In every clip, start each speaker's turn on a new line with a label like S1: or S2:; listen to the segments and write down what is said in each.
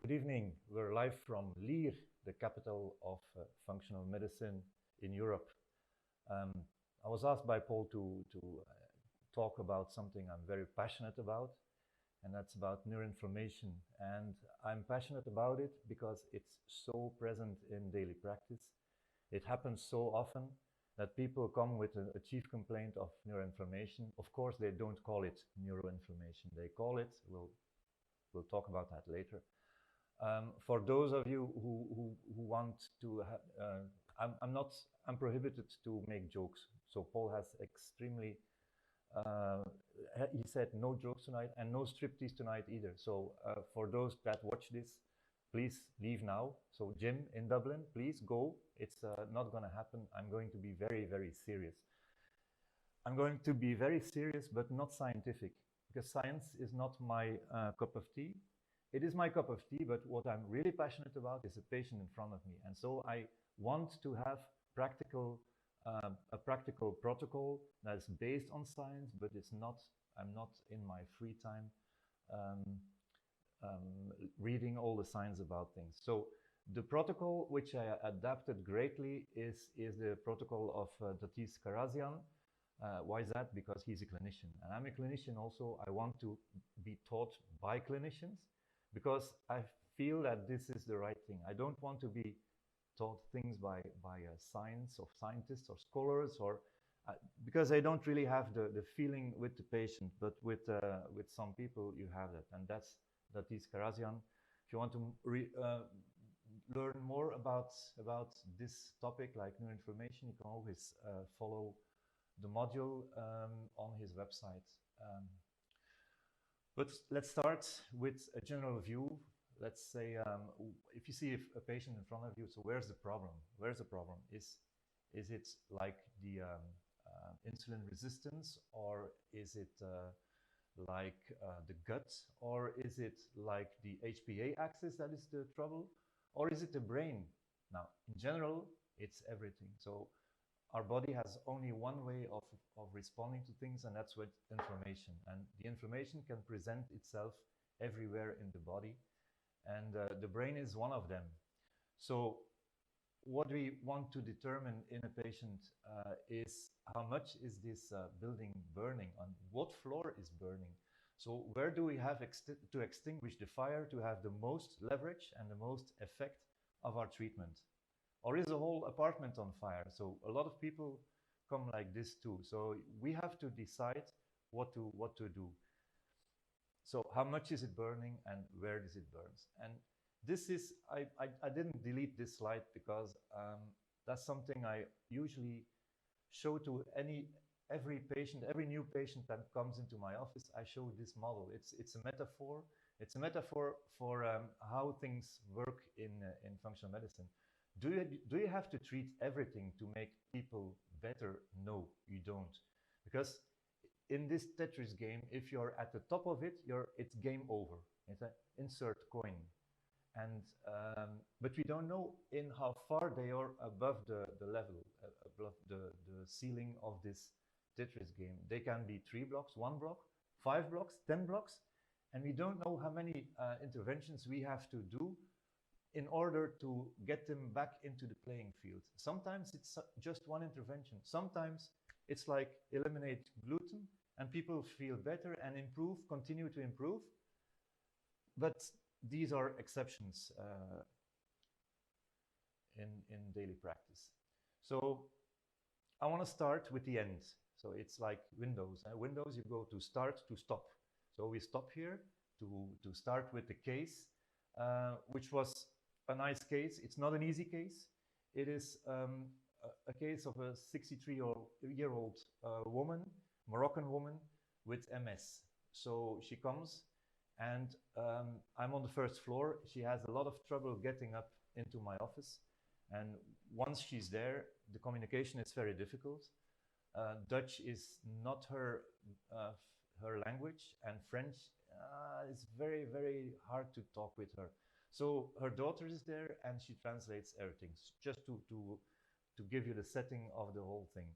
S1: Good evening. We're live from Lier, the capital of functional medicine in Europe. I was asked by Paul to talk about something I'm very passionate about, and that's about neuroinflammation. And I'm passionate about it because it's so present in daily practice. It happens so often that people come with a chief complaint of neuroinflammation. Of course, they don't call it neuroinflammation. They call it, we'll talk about that later. For those of you who want to, I'm prohibited to make jokes. So Paul has extremely, he said no jokes tonight and no striptease tonight either. So for those that watch this, please leave now. So Jim in Dublin, please go. It's not going to happen. I'm going to be very, very serious. I'm going to be very serious, but not scientific, because science is not my cup of tea. It is my cup of tea, but what I'm really passionate about is the patient in front of me. And so I want to have a practical protocol that is based on science, but I'm not in my free time reading all the science about things. So the protocol, which I adapted greatly, is the protocol of Tatis Karazian. Why is that? Because he's a clinician, and I'm a clinician also. I want to be taught by clinicians, because I feel that this is the right thing. I don't want to be taught things by science or scientists or scholars, or because I don't really have the feeling with the patient, but with some people you have that, and that is Karazian. If you want to learn more about this topic, like neuroinflammation, you can always follow the module on his website. But let's start with a general view. Let's say if you see a patient in front of you, so where's the problem? Where's the problem? Is it like the insulin resistance, or is it like the gut, or is it like the HPA axis that is the trouble, or is it the brain? Now, in general, it's everything. So our body has only one way of responding to things, and that's with inflammation. And the inflammation can present itself everywhere in the body, and the brain is one of them. So what we want to determine in a patient is how much is this building burning, on what floor is burning. So where do we have to extinguish the fire to have the most leverage and the most effect of our treatment? Or is the whole apartment on fire? So a lot of people come like this too. So we have to decide what to do. So how much is it burning and where does it burn? And this is, I didn't delete this slide because that's something I usually show to every patient, every new patient that comes into my office. I show this model. It's a metaphor. It's a metaphor for how things work in functional medicine. Do you have to treat everything to make people better? No, you don't. Because in this Tetris game, if you're at the top of it, it's game over. It's an insert coin. And but we don't know in how far they are above the level, above the ceiling of this Tetris game. They can be 3 blocks, 1 block, 5 blocks, 10 blocks, and we don't know how many interventions we have to do in order to get them back into the playing field. Sometimes it's just one intervention. Sometimes it's like eliminate gluten and people feel better and improve, continue to improve. But these are exceptions in daily practice. So I want to start with the end. So it's like Windows. Windows, you go to start to stop. So we stop here to start with the case, which was a nice case. It's not an easy case. It is a case of a 63-year-old woman, Moroccan woman with MS. So she comes and I'm on the first floor. She has a lot of trouble getting up into my office. And once she's there, the communication is very difficult. Dutch is not her language, and French is very, very hard to talk with her. So her daughter is there and she translates everything, just to give you the setting of the whole thing.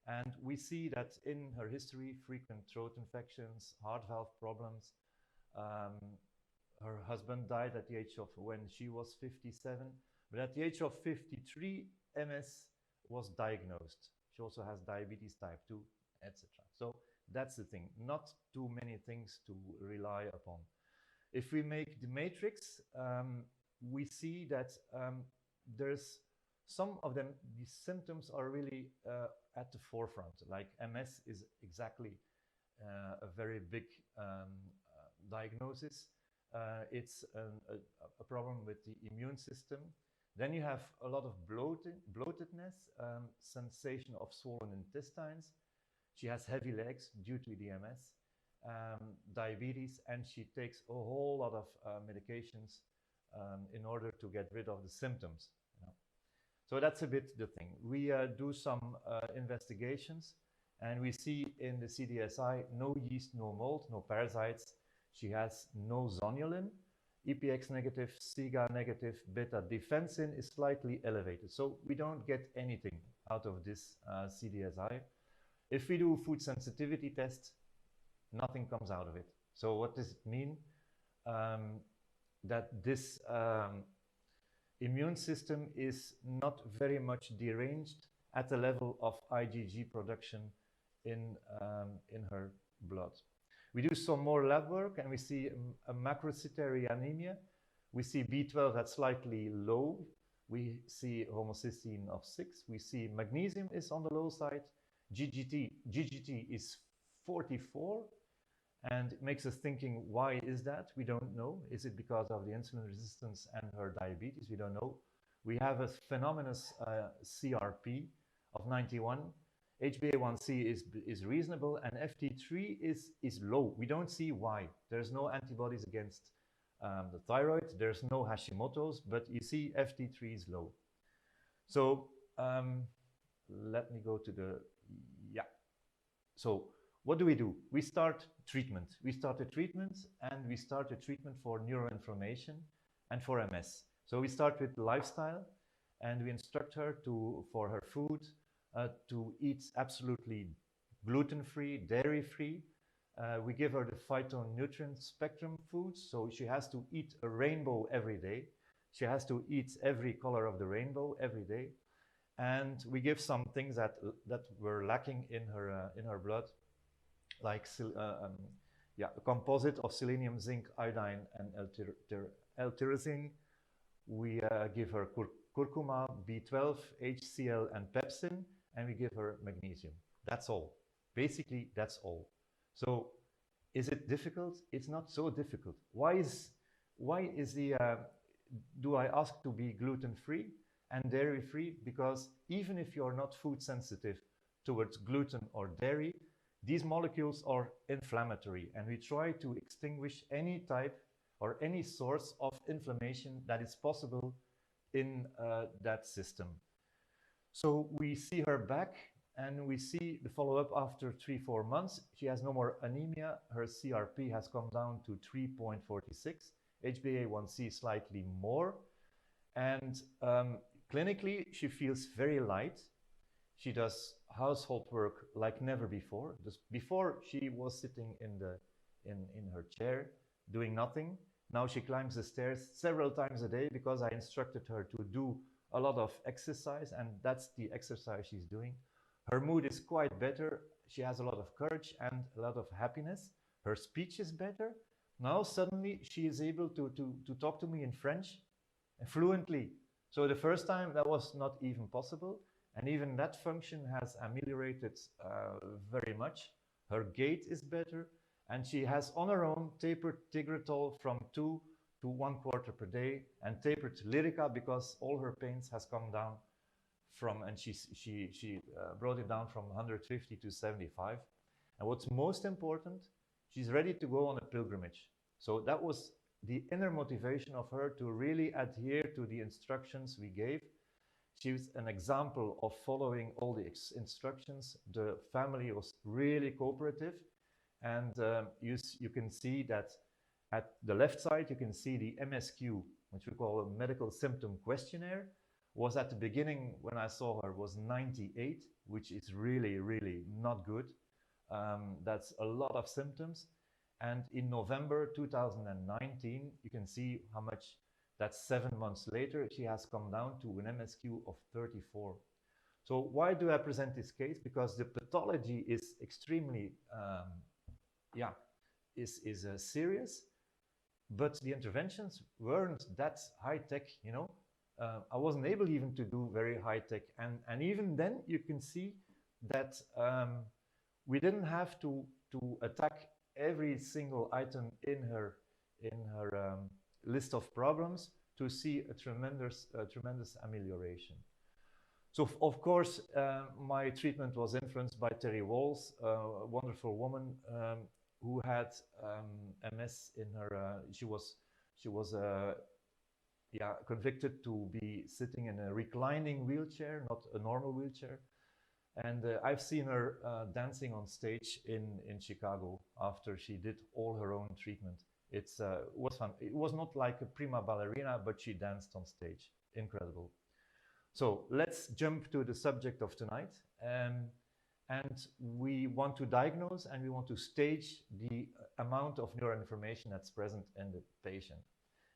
S1: And we see that in her history, frequent throat infections, heart valve problems, her husband died at the age of when she was 57, but at the age of 53, MS was diagnosed. She also has diabetes type 2, etc. So that's the thing, not too many things to rely upon. If we make the matrix, we see that there's some of them, the symptoms are really at the forefront. Like MS is exactly a very big diagnosis. It's a problem with the immune system. Then you have a lot of bloatedness, sensation of swollen intestines. She has heavy legs due to the MS, diabetes, and she takes a whole lot of medications in order to get rid of the symptoms. You know? So that's a bit the thing. We do some investigations, and we see in the CDSI no yeast, no mold, no parasites. She has no zonulin, EPX negative, SIGA negative, beta defensin is slightly elevated. So we don't get anything out of this CDSI. If we do food sensitivity tests, nothing comes out of it. So what does it mean? That this immune system is not very much deranged at the level of IgG production in her blood. We do some more lab work and we see a macrocytary anemia. We see B12 that's slightly low. We see homocysteine of 6. We see magnesium is on the low side. GGT is 44. And it makes us thinking, why is that? We don't know. Is it because of the insulin resistance and her diabetes? We don't know. We have a phenomenous CRP of 91. HbA1c is reasonable, and FT3 is low. We don't see why. There's no antibodies against the thyroid. There's no Hashimoto's, but you see FT3 is low. So let me go to the, yeah. So what do? We start treatment. We started treatment, and we started treatment for neuroinflammation and for MS. So we start with lifestyle, and we instruct her for her food to eat absolutely gluten-free, dairy-free. We give her the phytonutrient spectrum foods, so she has to eat a rainbow every day. She has to eat every color of the rainbow every day. And we give some things that were lacking in her blood, like a composite of selenium, zinc, iodine, and L-tyrosine. We give her curcuma, B12, HCl, and pepsin, and we give her magnesium. That's all. Basically, that's all. So, is it difficult? It's not so difficult. Why is do I ask to be gluten-free and dairy-free? Because even if you're not food sensitive towards gluten or dairy, these molecules are inflammatory, and we try to extinguish any type or any source of inflammation that is possible in that system. So we see her back, and we see the follow-up after 3-4 months. She has no more anemia. Her CRP has come down to 3.46. HbA1c slightly more. And clinically, she feels very light. She does household work like never before. Just before, she was sitting in her chair doing nothing. Now she climbs the stairs several times a day because I instructed her to do a lot of exercise, and that's the exercise she's doing. Her mood is quite better. She has a lot of courage and a lot of happiness. Her speech is better. Now suddenly she is able to talk to me in French fluently. So the first time that was not even possible. And even that function has ameliorated very much. Her gait is better, and she has on her own tapered Tegretol from 2 to 1/4 per day, and tapered Lyrica because all her pains has come down from, and she brought it down from 150 to 75. And what's most important, she's ready to go on a pilgrimage. So that was the inner motivation of her to really adhere to the instructions we gave. She was an example of following all the instructions. The family was really cooperative, and you can see that at the left side, you can see the MSQ, which we call a medical symptom questionnaire, was at the beginning when I saw her was 98, which is really, really not good. That's a lot of symptoms. And in November 2019, you can see how much, that's 7 months later, she has come down to an MSQ of 34. So why do I present this case? Because the pathology is extremely, serious, but the interventions weren't that high tech, you know. I wasn't able even to do very high tech, and even then you can see that we didn't have to attack every single item in her list of problems to see a tremendous amelioration. So of course, my treatment was influenced by Terry Walls, a wonderful woman who had MS in her. She was convicted to be sitting in a reclining wheelchair, not a normal wheelchair. And I've seen her dancing on stage in Chicago after she did all her own treatment. It was fun. It was not like a prima ballerina, but she danced on stage. Incredible. So let's jump to the subject of tonight. And we want to diagnose and we want to stage the amount of neuroinflammation that's present in the patient.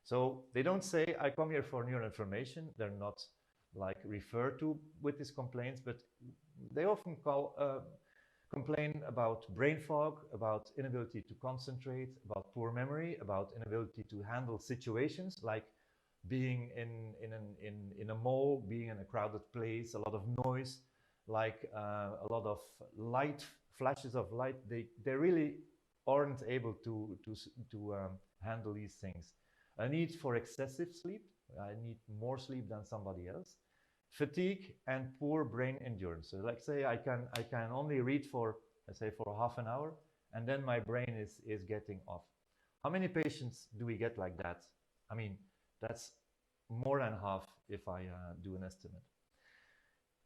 S1: So they don't say, I come here for neuroinflammation. They're not like referred to with these complaints, but they often complain about brain fog, about inability to concentrate, about poor memory, about inability to handle situations like being in a mall, being in a crowded place, a lot of noise, like a lot of light, flashes of light. They really aren't able to handle these things. A need for excessive sleep. I need more sleep than somebody else. Fatigue and poor brain endurance. So like say I can only read for, let's say, for half an hour, and then my brain is getting off. How many patients do we get like that? I mean, that's more than half if I do an estimate.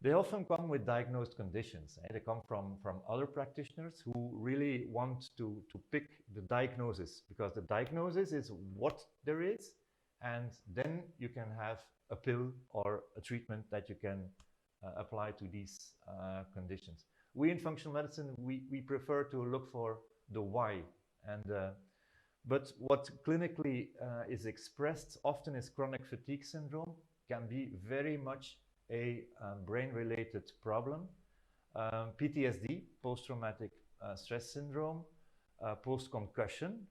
S1: They often come with diagnosed conditions. They come from other practitioners who really want to pick the diagnosis, because the diagnosis is what there is, and then you can have a pill or a treatment that you can apply to these conditions. We in functional medicine, we prefer to look for the why, and but what clinically is expressed often is chronic fatigue syndrome, can be very much a brain-related problem. PTSD, post-traumatic stress syndrome, post-concussion,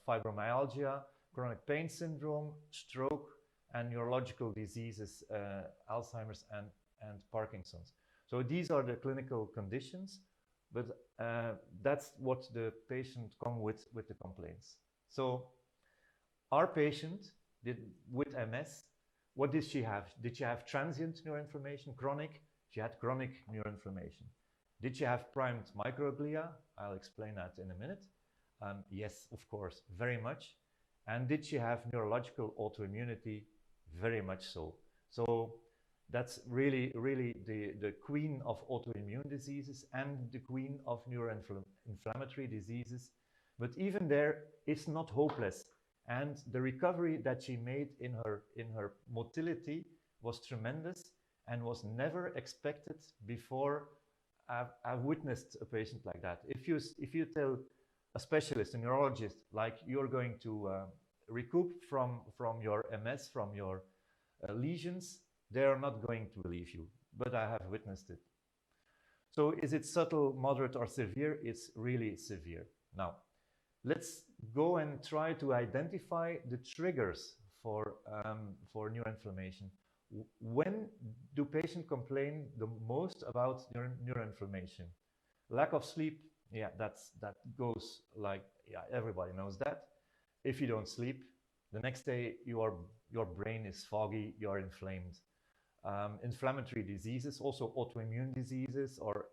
S1: fibromyalgia, chronic pain syndrome, stroke, and neurological diseases, Alzheimer's and Parkinson's. So these are the clinical conditions, but that's what the patient come with the complaints. So our patient with MS, what did she have? Did she have transient neuroinflammation, chronic? She had chronic neuroinflammation. Did she have primed microglia? I'll explain that in a minute. Yes, of course, very much. And did she have neurological autoimmunity? Very much so. So that's really the queen of autoimmune diseases and the queen of neuroinflammatory diseases. But even there, it's not hopeless. And the recovery that she made in her motility was tremendous and was never expected before. I've witnessed a patient like that. If you tell a specialist, a neurologist, like you're going to recoup from your MS, from your lesions, they are not going to believe you. But I have witnessed it. So is it subtle, moderate, or severe? It's really severe. Now, let's go and try to identify the triggers for neuroinflammation. When do patients complain the most about neuroinflammation? Lack of sleep, yeah, that goes like, yeah, everybody knows that. If you don't sleep, the next day your brain is foggy, you're inflamed. Inflammatory diseases, also autoimmune diseases or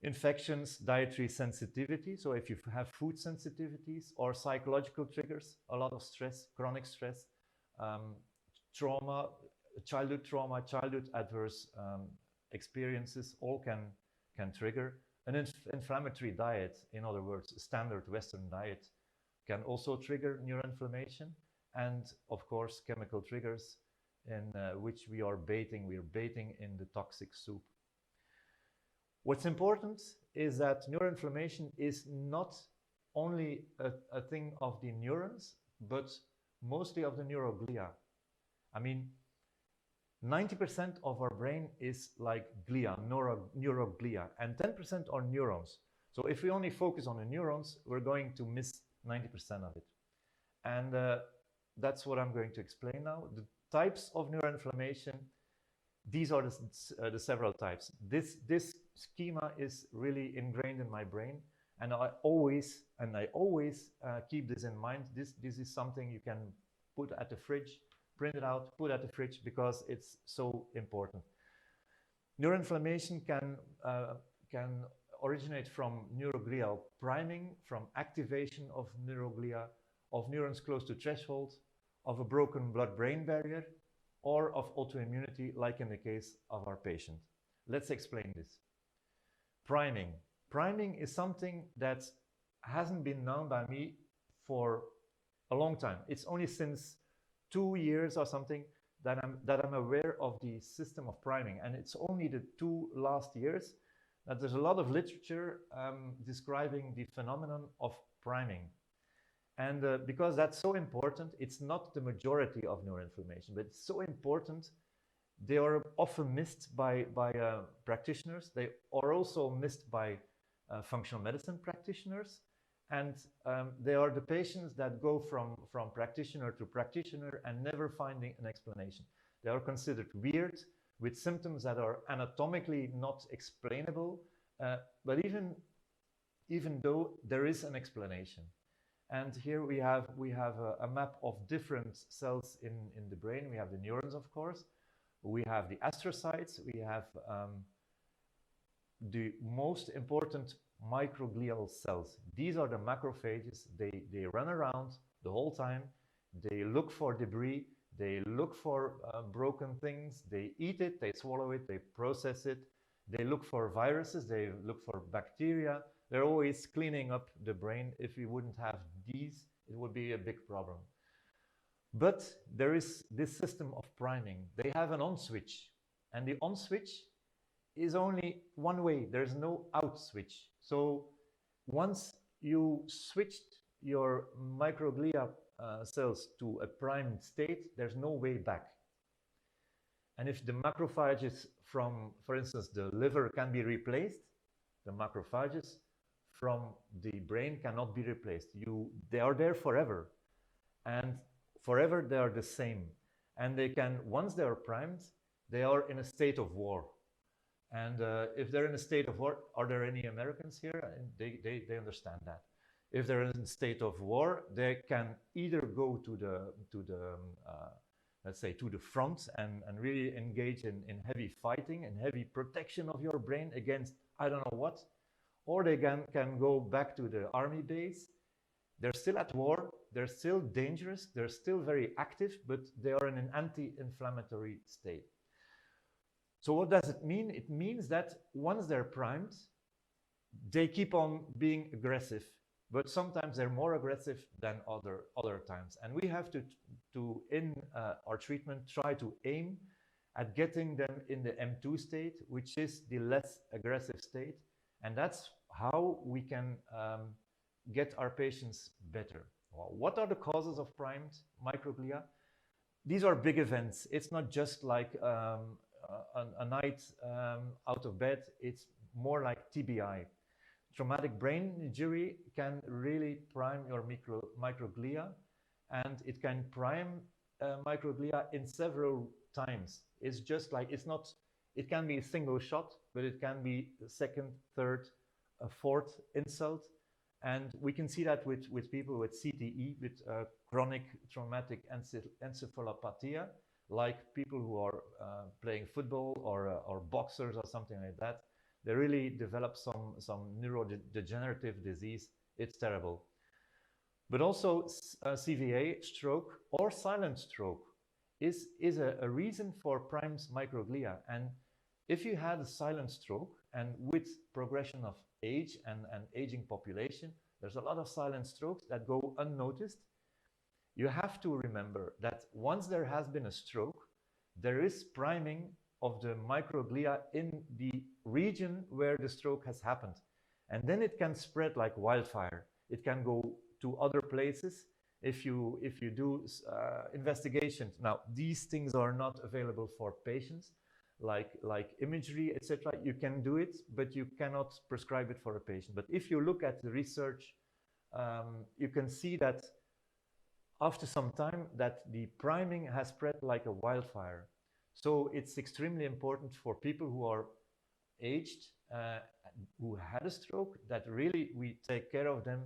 S1: infections, dietary sensitivity. So if you have food sensitivities or psychological triggers, a lot of stress, chronic stress, trauma, childhood adverse experiences, all can trigger. An inflammatory diet, in other words, a standard Western diet, can also trigger neuroinflammation. And of course, chemical triggers in which we are baiting. We're baiting in the toxic soup. What's important is that neuroinflammation is not only a thing of the neurons, but mostly of the neuroglia. I mean, 90% of our brain is like glia, neuroglia, and 10% are neurons. So if we only focus on the neurons, we're going to miss 90% of it. And that's what I'm going to explain now. The types of neuroinflammation, these are the several types. This schema is really ingrained in my brain, and I always keep this in mind. This is something you can put at the fridge, print it out, put at the fridge, because it's so important. Neuroinflammation can originate from neuroglial priming, from activation of neuroglia, of neurons close to threshold, of a broken blood-brain barrier, or of autoimmunity, like in the case of our patient. Let's explain this. Priming. Priming is something that hasn't been known by me for a long time. It's only since 2 years or something that I'm aware of the system of priming, and it's only the 2 last years that there's a lot of literature describing the phenomenon of priming. And because that's so important, it's not the majority of neuroinflammation, but it's so important. They are often missed by practitioners. They are also missed by functional medicine practitioners. And they are the patients that go from practitioner to practitioner and never finding an explanation. They are considered weird, with symptoms that are anatomically not explainable, but even though there is an explanation. And here we have a map of different cells in the brain. We have the neurons, of course. We have the astrocytes. We have the most important microglial cells. These are the macrophages. They run around the whole time. They look for debris. They look for broken things. They eat it. They swallow it. They process it. They look for viruses. They look for bacteria. They're always cleaning up the brain. If we wouldn't have these, it would be a big problem. But there is this system of priming. They have an on switch, and the on switch is only one way. There's no out switch. So once you switched your microglia cells to a primed state, there's no way back. And if the macrophages from, for instance, the liver can be replaced, the macrophages from the brain cannot be replaced. They are there forever, and forever they are the same. And they can, once they are primed, they are in a state of war. And if they're in a state of war, are there any Americans here? And they understand that. If they're in a state of war, they can either go to the let's say to the front and really engage in heavy fighting and heavy protection of your brain against I don't know what, or they can go back to the army base. They're still at war, they're still dangerous, they're still very active, but they are in an anti-inflammatory state. So what does it mean? It means that once they're primed, they keep on being aggressive, but sometimes they're more aggressive than other times. And we have to in our treatment, try to aim at getting them in the M2 state, which is the less aggressive state. And that's how we can get our patients better. Well, what are the causes of primed microglia? These are big events. It's not just like a night out of bed. It's more like TBI. Traumatic brain injury can really prime your microglia, and it can prime microglia in several times. It's just like, it can be a single shot, but it can be a second, third, a fourth insult. And we can see that with people with CTE, with chronic traumatic encephalopathia, like people who are playing football or boxers or something like that. They really develop some neurodegenerative disease. It's terrible. But also CVA, stroke, or silent stroke is a reason for primed microglia. And if you had a silent stroke, and with progression of age and aging population, there's a lot of silent strokes that go unnoticed. You have to remember that once there has been a stroke, there is priming of the microglia in the region where the stroke has happened. And then it can spread like wildfire. It can go to other places. If you do investigations, now these things are not available for patients, like imagery, etc. You can do it, but you cannot prescribe it for a patient. But if you look at the research, you can see that after some time that the priming has spread like a wildfire. So it's extremely important for people who are aged, who had a stroke, that really we take care of them,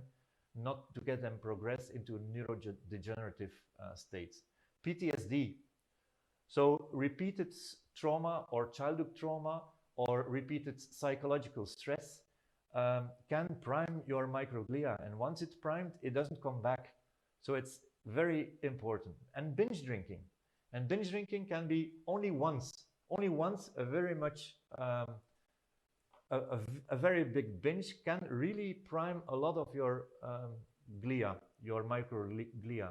S1: not to get them progress into neurodegenerative states. PTSD, so repeated trauma or childhood trauma or repeated psychological stress can prime your microglia, and once it's primed, it doesn't come back. So it's very important. And binge drinking. And binge drinking can be only once, a very much, a very big binge can really prime a lot of your glia, your microglia.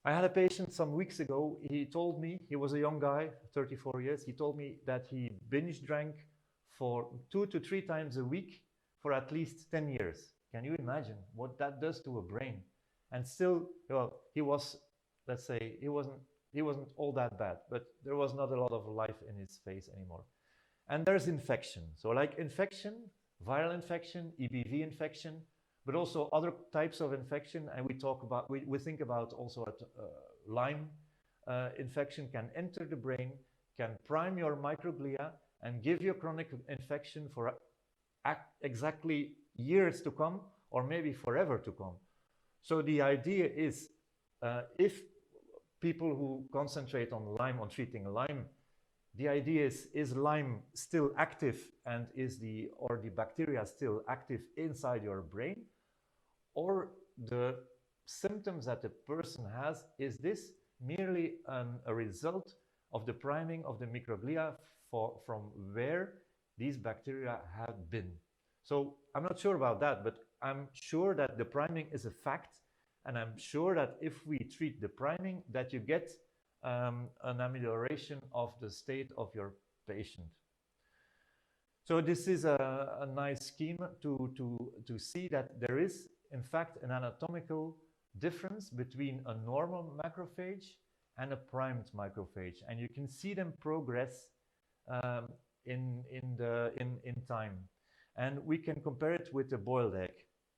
S1: I had a patient some weeks ago. He told me, he was a young guy, 34 years. He told me that he binge drank for 2 to 3 times a week for at least 10 years. Can you imagine what that does to a brain? And still, well, he was, let's say, he wasn't all that bad, but there was not a lot of life in his face anymore. And there's infection. So like infection, viral infection, EBV infection, but also other types of infection. And we talk about, we think about also Lyme infection can enter the brain, can prime your microglia and give you chronic infection for exactly years to come, or maybe forever to come. So the idea is, if people who concentrate on Lyme, on treating Lyme, the idea is Lyme still active, and is the bacteria still active inside your brain, or the symptoms that the person has, is this merely a result of the priming of the microglia from where these bacteria have been. So I'm not sure about that, but I'm sure that the priming is a fact, and I'm sure that if we treat the priming, that you get an amelioration of the state of your patient. So this is a nice scheme to see that there is, in fact, an anatomical difference between a normal macrophage and a primed macrophage, and you can see them progress in time. And we can compare it with a boiled egg.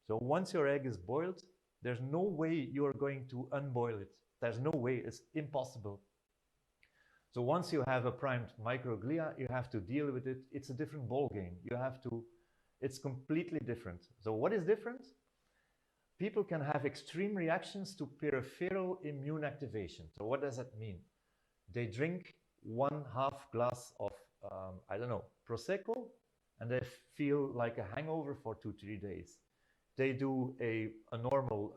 S1: So once your egg is boiled, there's no way you are going to unboil it. There's no way, it's impossible. So once you have a primed microglia, you have to deal with it. It's a different ball game. You have to, it's completely different. So what is different? People can have extreme reactions to peripheral immune activation. So what does that mean? They drink 1/2 glass of, I don't know, Prosecco, and they feel like a hangover for 2-3 days. They do a normal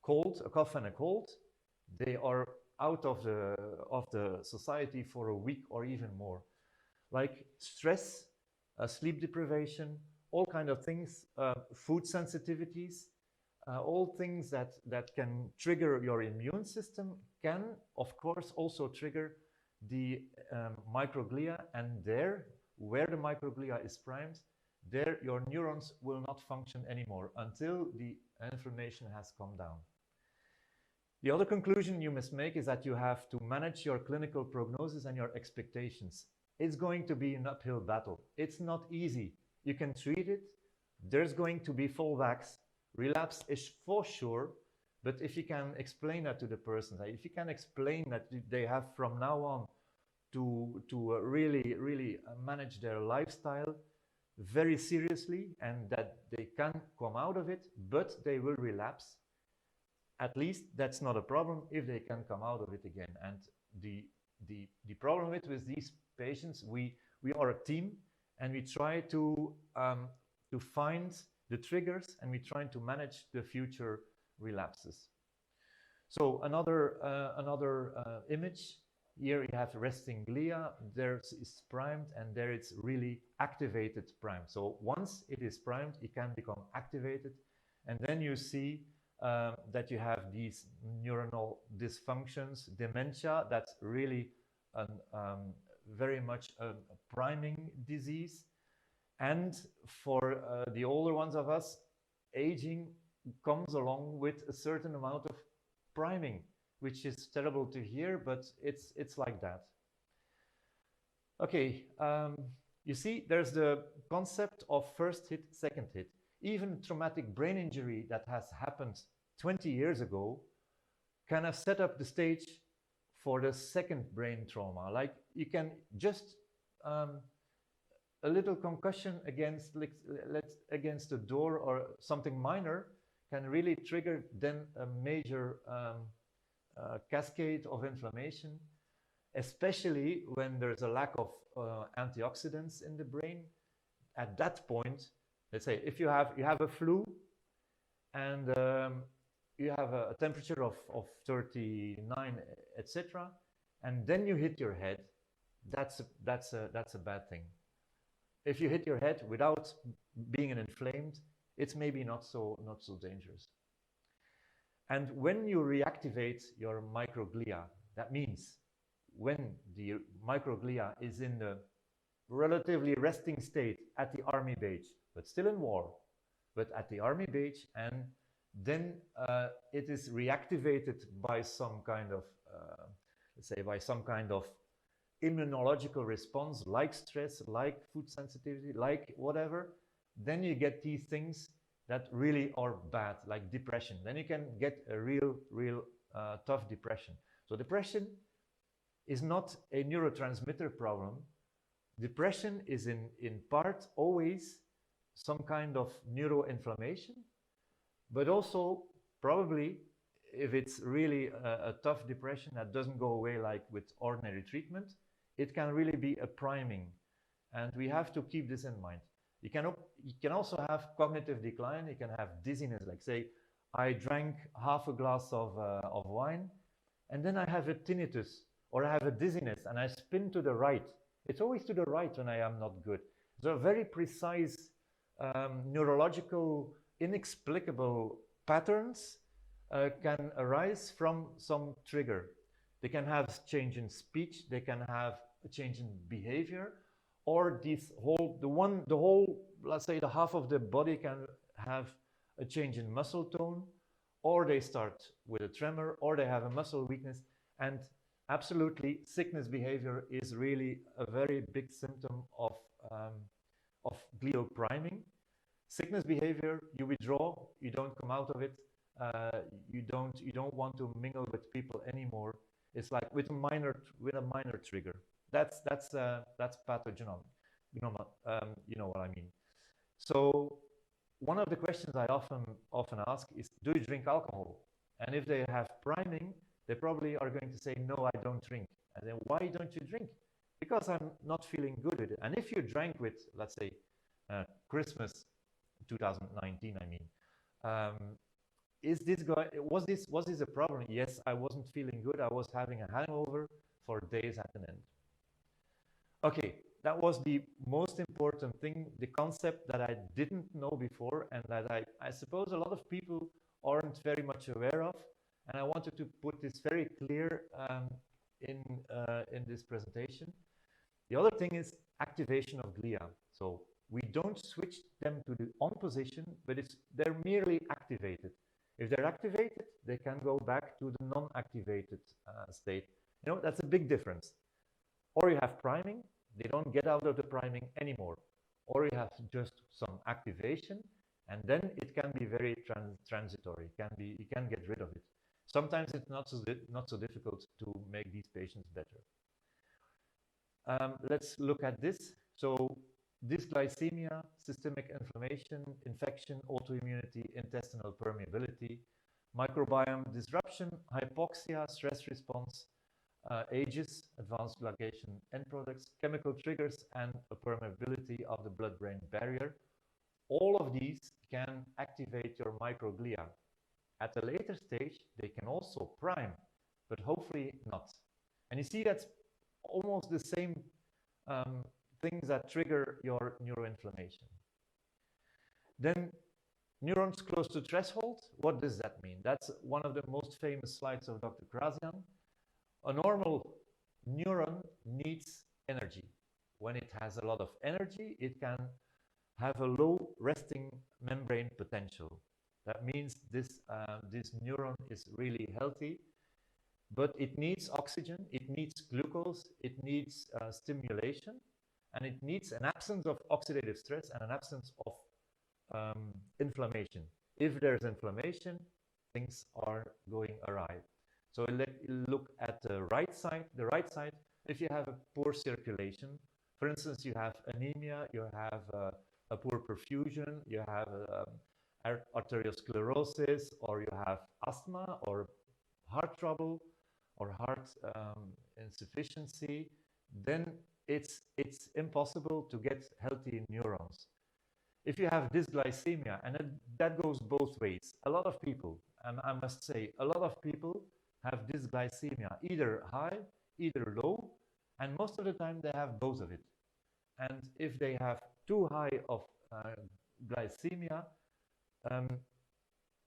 S1: cold, a cough and a cold. They are out of the society for a week or even more. Like stress, sleep deprivation, all kind of things, food sensitivities, all things that can trigger your immune system can, of course, also trigger the microglia, and there, where the microglia is primed, there your neurons will not function anymore until the inflammation has come down. The other conclusion you must make is that you have to manage your clinical prognosis and your expectations. It's going to be an uphill battle. It's not easy. You can treat it. There's going to be fallbacks. Relapse is for sure. But if you can explain that to the person, if you can explain that they have from now on to really manage their lifestyle very seriously, and that they can come out of it, but they will relapse, at least that's not a problem if they can come out of it again. And the problem with these patients, we are a team, and we try to find the triggers, and we try to manage the future relapses. So another image. Here you have resting glia, there is primed, and there it's really activated primed. So once it is primed, it can become activated, and then you see that you have these neuronal dysfunctions, dementia. That's really very much a priming disease. And for the older ones of us, aging comes along with a certain amount of priming, which is terrible to hear, but it's like that. Okay, you see, there's the concept of first hit, second hit. Even traumatic brain injury that has happened 20 years ago can have set up the stage for the second brain trauma. Like you can just a little concussion against a door or something minor can really trigger then a major cascade of inflammation, especially when there's a lack of antioxidants in the brain. At that point, let's say if you have a flu and you have a temperature of 39, etc., and then you hit your head, that's a bad thing. If you hit your head without being inflamed, it's maybe not so dangerous. And when you reactivate your microglia, that means when the microglia is in the relatively resting state at the army base, but still in war, but at the army base, and then it is reactivated by some kind of, let's say, by some kind of immunological response, like stress, like food sensitivity, like whatever, then you get these things that really are bad, like depression. Then you can get a real tough depression. So depression is not a neurotransmitter problem. Depression is in part always some kind of neuroinflammation, but also probably if it's really a tough depression that doesn't go away like with ordinary treatment, it can really be a priming. And we have to keep this in mind. You can also have cognitive decline. You can have dizziness, like say, I drank half a glass of wine, and then I have a tinnitus, or I have a dizziness, and I spin to the right. It's always to the right when I am not good. So very precise neurological, inexplicable patterns can arise from some trigger. They can have change in speech, they can have a change in behavior, or this whole, the whole, let's say the half of the body can have a change in muscle tone, or they start with a tremor, or they have a muscle weakness. And absolutely, sickness behavior is really a very big symptom of glial priming. Sickness behavior, you withdraw, you don't come out of it, you don't want to mingle with people anymore. It's like with a minor trigger. That's pathognomonic. You know what I mean. So one of the questions I often ask is, do you drink alcohol? And if they have priming, they probably are going to say, no, I don't drink. And then why don't you drink? Because I'm not feeling good with it. And if you drank with, let's say, Christmas 2019, I mean, was this a problem? Yes, I wasn't feeling good. I was having a hangover for days at an end. Okay, that was the most important thing, the concept that I didn't know before, and that I suppose a lot of people aren't very much aware of. And I wanted to put this very clear in this presentation. The other thing is activation of glia. So we don't switch them to the on position, but they're merely activated. If they're activated, they can go back to the non-activated state. You know, that's a big difference. Or you have priming, they don't get out of the priming anymore. Or you have just some activation, and then it can be very transitory. You can get rid of it. Sometimes it's not so difficult to make these patients better. Let's look at this. So dysglycemia, systemic inflammation, infection, autoimmunity, intestinal permeability, microbiome disruption, hypoxia, stress response, ages, advanced glycation end products, chemical triggers, and a permeability of the blood-brain barrier. All of these can activate your microglia. At a later stage, they can also prime, but hopefully not. And you see that's almost the same things that trigger your neuroinflammation. Then neurons close to threshold, what does that mean? That's one of the most famous slides of Dr. Krasian. A normal neuron needs energy. When it has a lot of energy, it can have a low resting membrane potential. That means this neuron is really healthy, but it needs oxygen, it needs glucose, it needs stimulation, and it needs an absence of oxidative stress and an absence of inflammation. If there's inflammation, things are going awry. So let's look at the right side. The right side, if you have a poor circulation, for instance, you have anemia, you have a poor perfusion, you have arteriosclerosis, or you have asthma, or heart trouble, or heart insufficiency, then it's impossible to get healthy neurons. If you have dysglycemia, and that goes both ways, a lot of people, and I must say, a lot of people have dysglycemia, either high, either low, and most of the time they have both of it. And if they have too high of glycemia,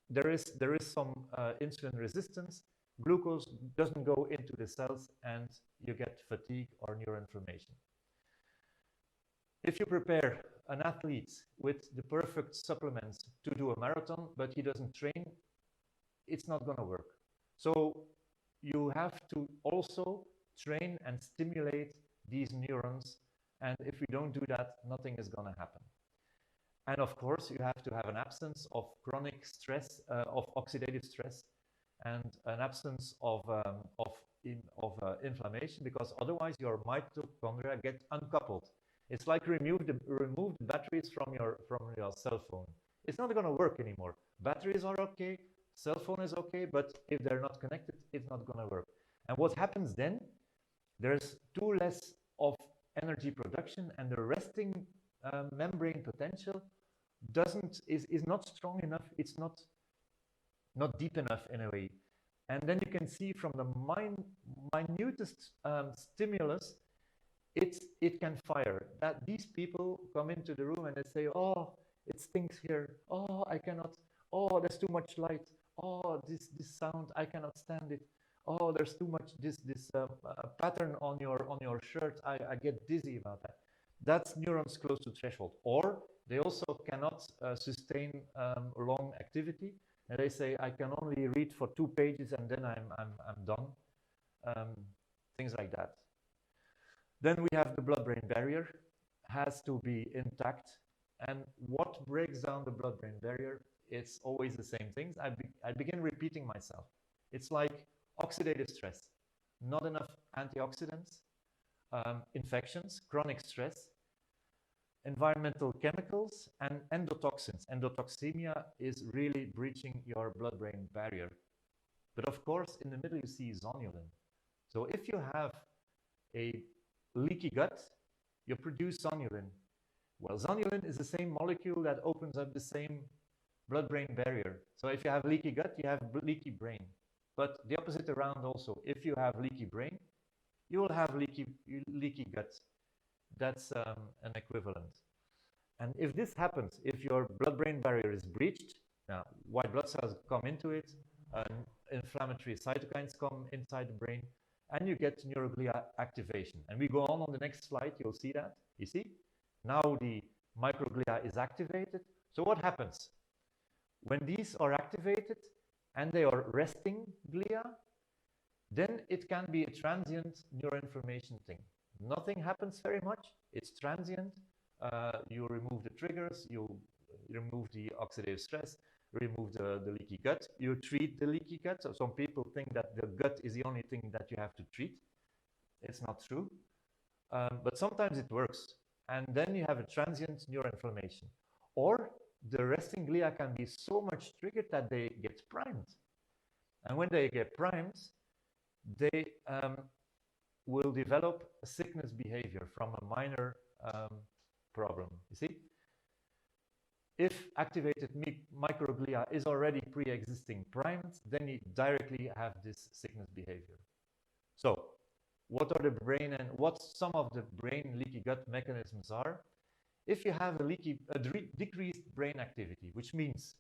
S1: there is some insulin resistance. Glucose doesn't go into the cells, and you get fatigue or neuroinflammation. If you prepare an athlete with the perfect supplements to do a marathon, but he doesn't train, it's not going to work. So you have to also train and stimulate these neurons. And if we don't do that, nothing is going to happen. And of course, you have to have an absence of chronic stress, of oxidative stress, and an absence of inflammation, because otherwise your mitochondria get uncoupled. It's like remove the batteries from your cell phone. It's not going to work anymore. Batteries are okay, cell phone is okay, but if they're not connected, it's not going to work. And what happens then? There's too less of energy production, and the resting membrane potential is not strong enough. It's not deep enough in a way. And then you can see from the minutest stimulus, it can fire. That these people come into the room and they say, "Oh, it stinks here. Oh, I cannot. Oh, there's too much light. Oh, this sound, I cannot stand it. Oh, there's too much this pattern on your shirt. I get dizzy about that." That's neurons close to threshold. Or they also cannot sustain long activity, and they say, "I can only read for 2 pages and then I'm done." Things like that. Then we have the blood-brain barrier, has to be intact. And what breaks down the blood-brain barrier? It's always the same things. I begin repeating myself. It's like oxidative stress, not enough antioxidants, infections, chronic stress, environmental chemicals, and endotoxins. Endotoxemia is really breaching your blood-brain barrier. But of course, in the middle you see zonulin. So if you have a leaky gut, you produce zonulin. Well, zonulin is the same molecule that opens up the same blood-brain barrier. So if you have leaky gut, you have leaky brain. But the opposite around also. If you have leaky brain, you will have leaky gut. That's an equivalent. And if this happens, if your blood-brain barrier is breached, now white blood cells come into it, inflammatory cytokines come inside the brain, and you get neuroglia activation. And we go on the next slide, you'll see that. You see? Now the microglia is activated. So what happens? When these are activated and they are resting glia, then it can be a transient neuroinflammation thing. Nothing happens very much. It's transient. You remove the triggers, you remove the oxidative stress, remove the leaky gut, you treat the leaky gut. So some people think that the gut is the only thing that you have to treat. It's not true. But sometimes it works. And then you have a transient neuroinflammation. Or the resting glia can be so much triggered that they get primed. And when they get primed, they will develop a sickness behavior from a minor problem. You see? If activated microglia is already pre-existing primed, then you directly have this sickness behavior. So, what are the brain and what some of the brain leaky gut mechanisms are? If you have a decreased brain activity, which means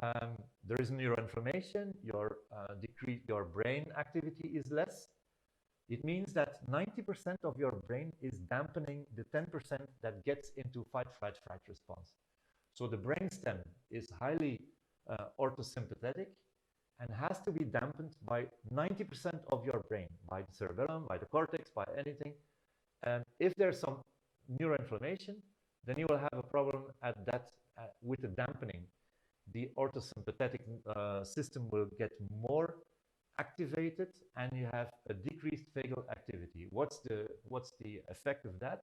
S1: there is neuroinflammation, your brain activity is less, It means that 90% of your brain is dampening the 10% that gets into fight, flight, fright response. So the brainstem is highly orthosympathetic and has to be dampened by 90% of your brain, by the cerebellum, by the cortex, by anything. And if there's some neuroinflammation, then you will have a problem at that with the dampening. The orthosympathetic system will get more activated, and you have a decreased vagal activity. What's the effect of that?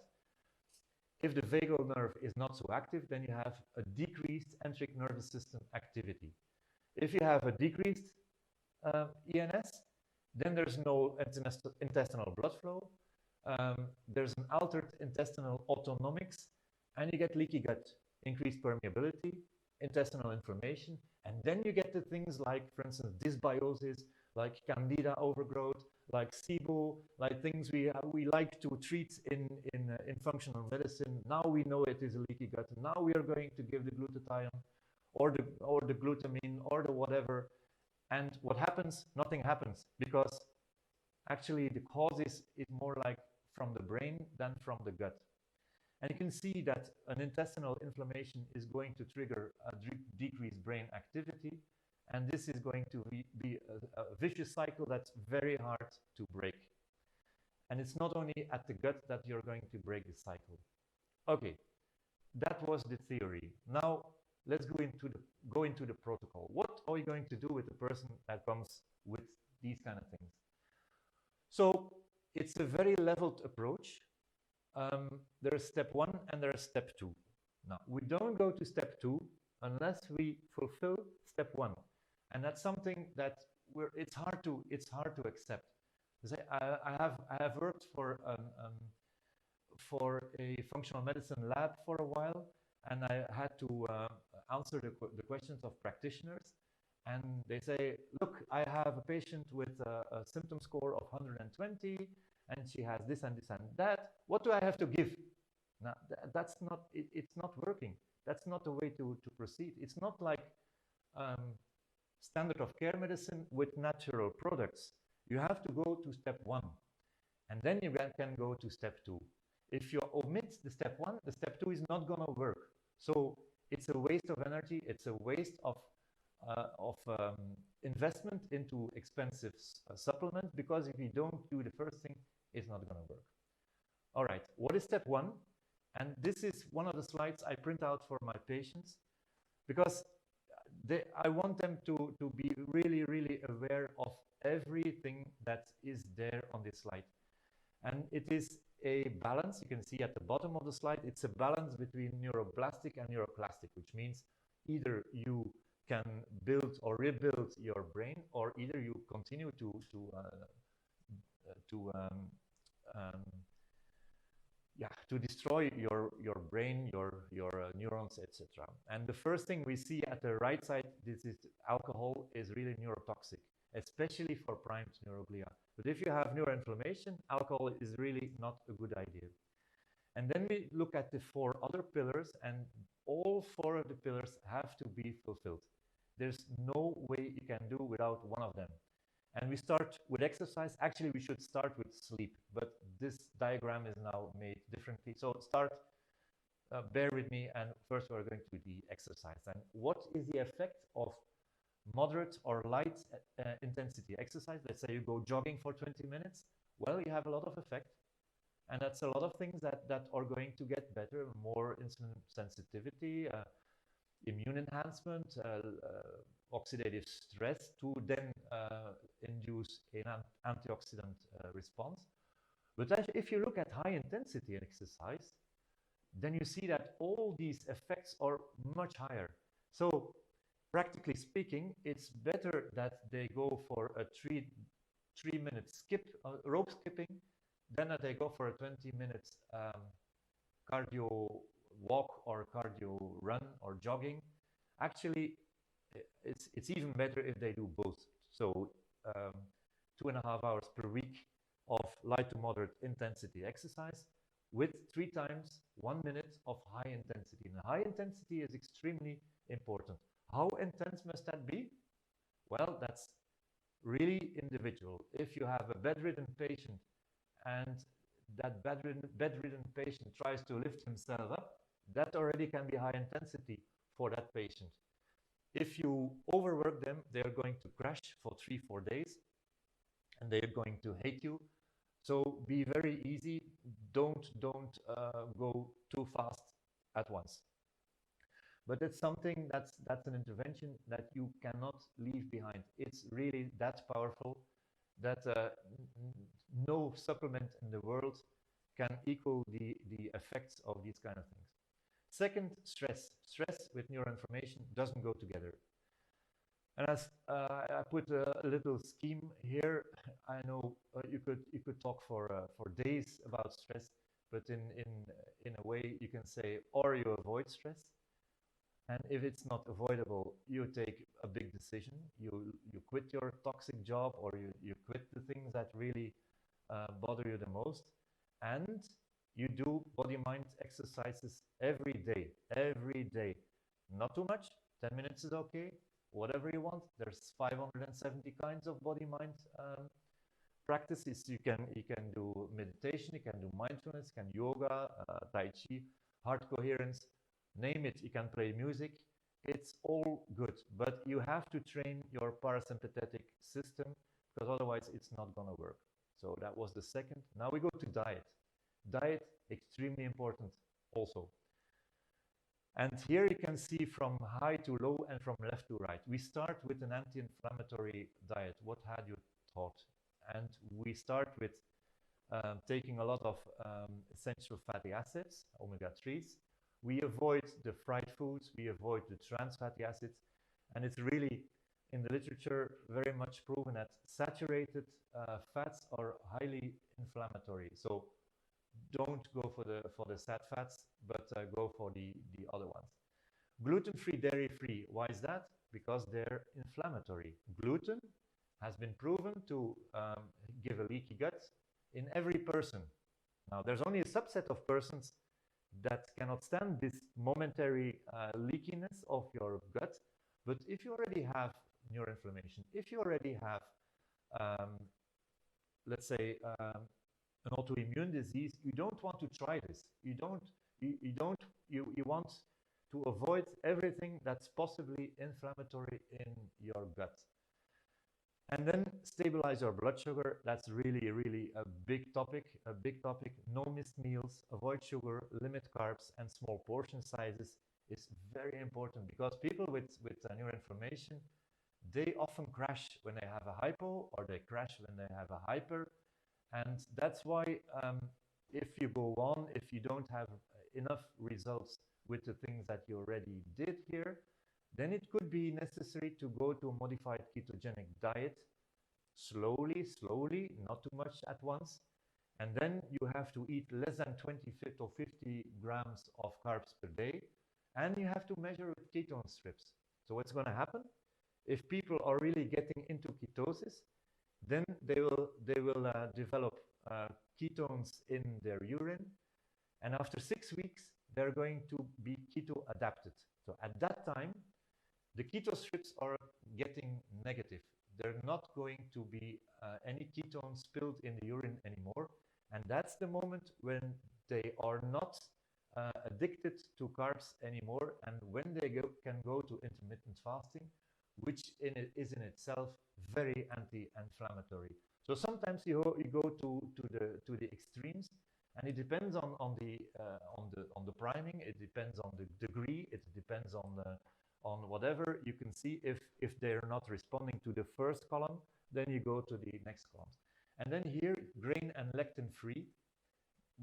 S1: If the vagal nerve is not so active, then you have a decreased enteric nervous system activity. If you have a decreased ENS, then there's no intestinal blood flow. There's an altered intestinal autonomics, and you get leaky gut, increased permeability, intestinal inflammation, and then you get the things like, for instance, dysbiosis, like candida overgrowth, like SIBO, like things we like to treat in functional medicine. Now we know it is a leaky gut. Now we are going to give the glutathione or the glutamine or the whatever. And what happens? Nothing happens, because actually the cause is more like from the brain than from the gut. And you can see that an intestinal inflammation is going to trigger a decreased brain activity. And this is going to be a vicious cycle that's very hard to break. And it's not only at the gut that you're going to break the cycle. Okay, that was the theory. Now let's go into the protocol. What are we going to do with the person that comes with these kind of things? So it's a very leveled approach. There's step 1 and there's step 2. Now, we don't go to step 2 unless we fulfill step 1. And that's something that it's hard to accept. I have worked for a functional medicine lab for a while, and I had to answer the questions of practitioners. And they say, look, I have a patient with a symptom score of 120, and she has this and this and that. What do I have to give? Now, that's not, it's not working. That's not the way to proceed. It's not like standard of care medicine with natural products. You have to go to step 1, and then you can go to step 2. If you omit the step 1, the step 2 is not going to work. So it's a waste of energy. It's a waste of investment into expensive supplements, because if you don't do the first thing, it's not going to work. All right, what is step 1? And this is one of the slides I print out for my patients, because I want them to be really, really aware of everything that is there on this slide. And it is a balance. You can see at the bottom of the slide, it's a balance between neuroplastic and neuroplastic, which means either you can build or rebuild your brain, or either you continue to destroy your brain, your neurons, etc. And the first thing we see at the right side, this is alcohol is really neurotoxic, especially for primed neuroglia. But if you have neuroinflammation, alcohol is really not a good idea. And then we look at the 4 other pillars, and all 4 of the pillars have to be fulfilled. There's no way you can do without one of them. And we start with exercise. Actually, we should start with sleep, but this diagram is now made differently. So bear with me, and first we're going to the exercise. And what is the effect of moderate or light intensity exercise? Let's say you go jogging for 20 minutes. Well, you have a lot of effect. And that's a lot of things that are going to get better: more insulin sensitivity, immune enhancement, oxidative stress, to then induce an antioxidant response. But if you look at high intensity exercise, then you see that all these effects are much higher. So practically speaking, it's better that they go for a 3-minute rope skipping, than that they go for a 20 minutes cardio walk or cardio run or jogging. Actually, it's even better if they do both. So 2.5 hours per week of light to moderate intensity exercise, with 3 times 1 minute of high intensity. Now, high intensity is extremely important. How intense must that be? Well, that's really individual. If you have a bedridden patient and that bedridden patient tries to lift himself up, that already can be high intensity for that patient. If you overwork them, they're going to crash for 3-4 days, and they're going to hate you. So be very easy. Don't go too fast at once. But it's something that's an intervention that you cannot leave behind. It's really that powerful that no supplement in the world can equal the effects of these kind of things. Second, stress. Stress with neuroinflammation doesn't go together. And as I put a little scheme here, I know you could talk for days about stress, but in a way you can say, or you avoid stress, and if it's not avoidable, you take a big decision. You quit your toxic job, or you quit the things that really bother you the most, and you do body-mind exercises every day. Every day, not too much. 10 minutes is okay. Whatever you want. There's 570 kinds of body-mind practices. You can do meditation, you can do mindfulness, you can yoga, tai chi, heart coherence, name it. You can play music. It's all good, but you have to train your parasympathetic system, because otherwise it's not going to work. So that was the second. Now we go to diet. Diet, extremely important also. And here you can see from high to low and from left to right. We start with an anti-inflammatory diet. What had you thought? And we start with taking a lot of essential fatty acids, omega-3s. We avoid the fried foods, we avoid the trans fatty acids, and it's really, in the literature, very much proven that saturated fats are highly inflammatory. So don't go for the sad fats, but go for the other ones. Gluten-free, dairy-free. Why is that? Because they're inflammatory. Gluten has been proven to give a leaky gut in every person. Now, there's only a subset of persons that cannot stand this momentary leakiness of your gut. But if you already have neuroinflammation, if you already have, let's say, an autoimmune disease, you don't want to try this. You want to avoid everything that's possibly inflammatory in your gut. And then stabilize your blood sugar. That's really, really a big topic, No missed meals, avoid sugar, limit carbs, and small portion sizes is very important, because people with neuroinflammation, they often crash when they have a hypo, or they crash when they have a hyper. And that's why if you go on, if you don't have enough results with the things that you already did here, then it could be necessary to go to a modified ketogenic diet, slowly, not too much at once. And then you have to eat less than 20 or 50 grams of carbs per day. And you have to measure with ketone strips. So what's going to happen? If people are really getting into ketosis, then they will develop ketones in their urine. And after 6 weeks, they're going to be keto adapted. So at that time, the keto strips are getting negative. They're not going to be any ketones spilled in the urine anymore. And that's the moment when they are not addicted to carbs anymore, and when they can go to intermittent fasting, which is in itself very anti-inflammatory. So sometimes you go to the extremes, and it depends on the priming. It depends on the degree. It depends on whatever. You can see if they're not responding to the first column, then you go to the next columns. And then here, grain and lectin free.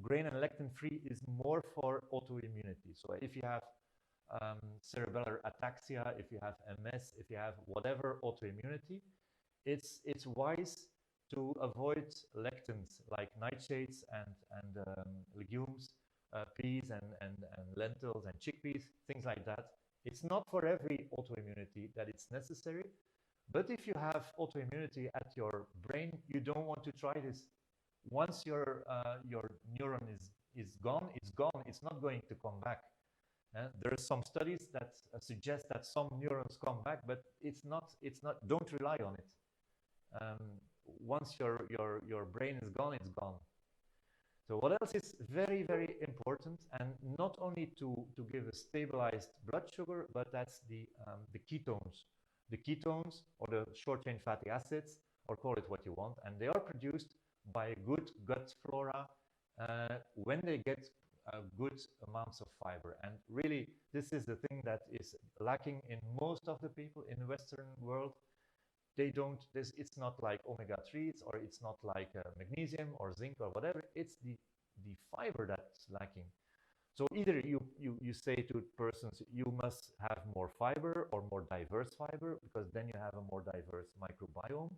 S1: Grain and lectin free is more for autoimmunity. So if you have cerebellar ataxia, if you have MS, if you have whatever autoimmunity, it's wise to avoid lectins like nightshades and legumes, peas and lentils and chickpeas, things like that. It's not for every autoimmunity that it's necessary, but if you have autoimmunity at your brain, you don't want to try this. Once your neuron is gone, it's gone. It's not going to come back. There are some studies that suggest that some neurons come back, but it's not. Don't rely on it. Once your brain is gone, it's gone. So what else is very, very important, and not only to give a stabilized blood sugar, but that's the ketones. The ketones, or the short-chain fatty acids, or call it what you want, and they are produced by good gut flora when they get good amounts of fiber. And really, this is the thing that is lacking in most of the people in the Western world. They don't, it's not like omega-3s, or it's not like magnesium or zinc or whatever. It's the fiber that's lacking. So either you say to persons, you must have more fiber or more diverse fiber, because then you have a more diverse microbiome,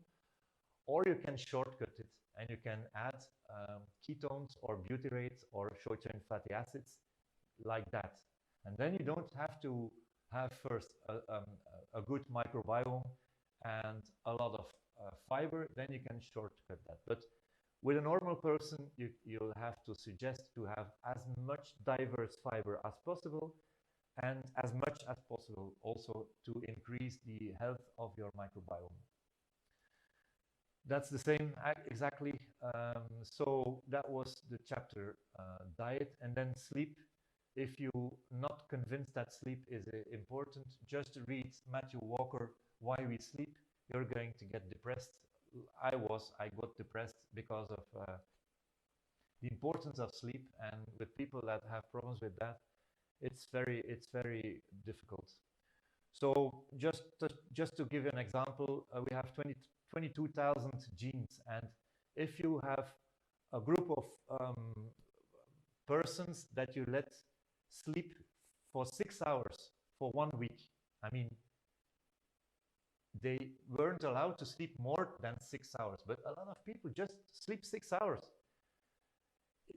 S1: or you can shortcut it and you can add ketones or butyrates or short-chain fatty acids like that. And then you don't have to have first a good microbiome and a lot of fiber, then you can shortcut that. But with a normal person, you'll have to suggest to have as much diverse fiber as possible, and as much as possible also to increase the health of your microbiome. That's the same exactly. So that was the chapter diet. And then sleep. If you're not convinced that sleep is important, just read Matthew Walker, Why We Sleep. You're going to get depressed. I got depressed because of the importance of sleep. And with people that have problems with that, it's very difficult. So just to give you an example, we have 22,000 genes, and if you have a group of persons that you let sleep for 6 hours for 1 week, I mean, they weren't allowed to sleep more than 6 hours, but a lot of people just sleep 6 hours.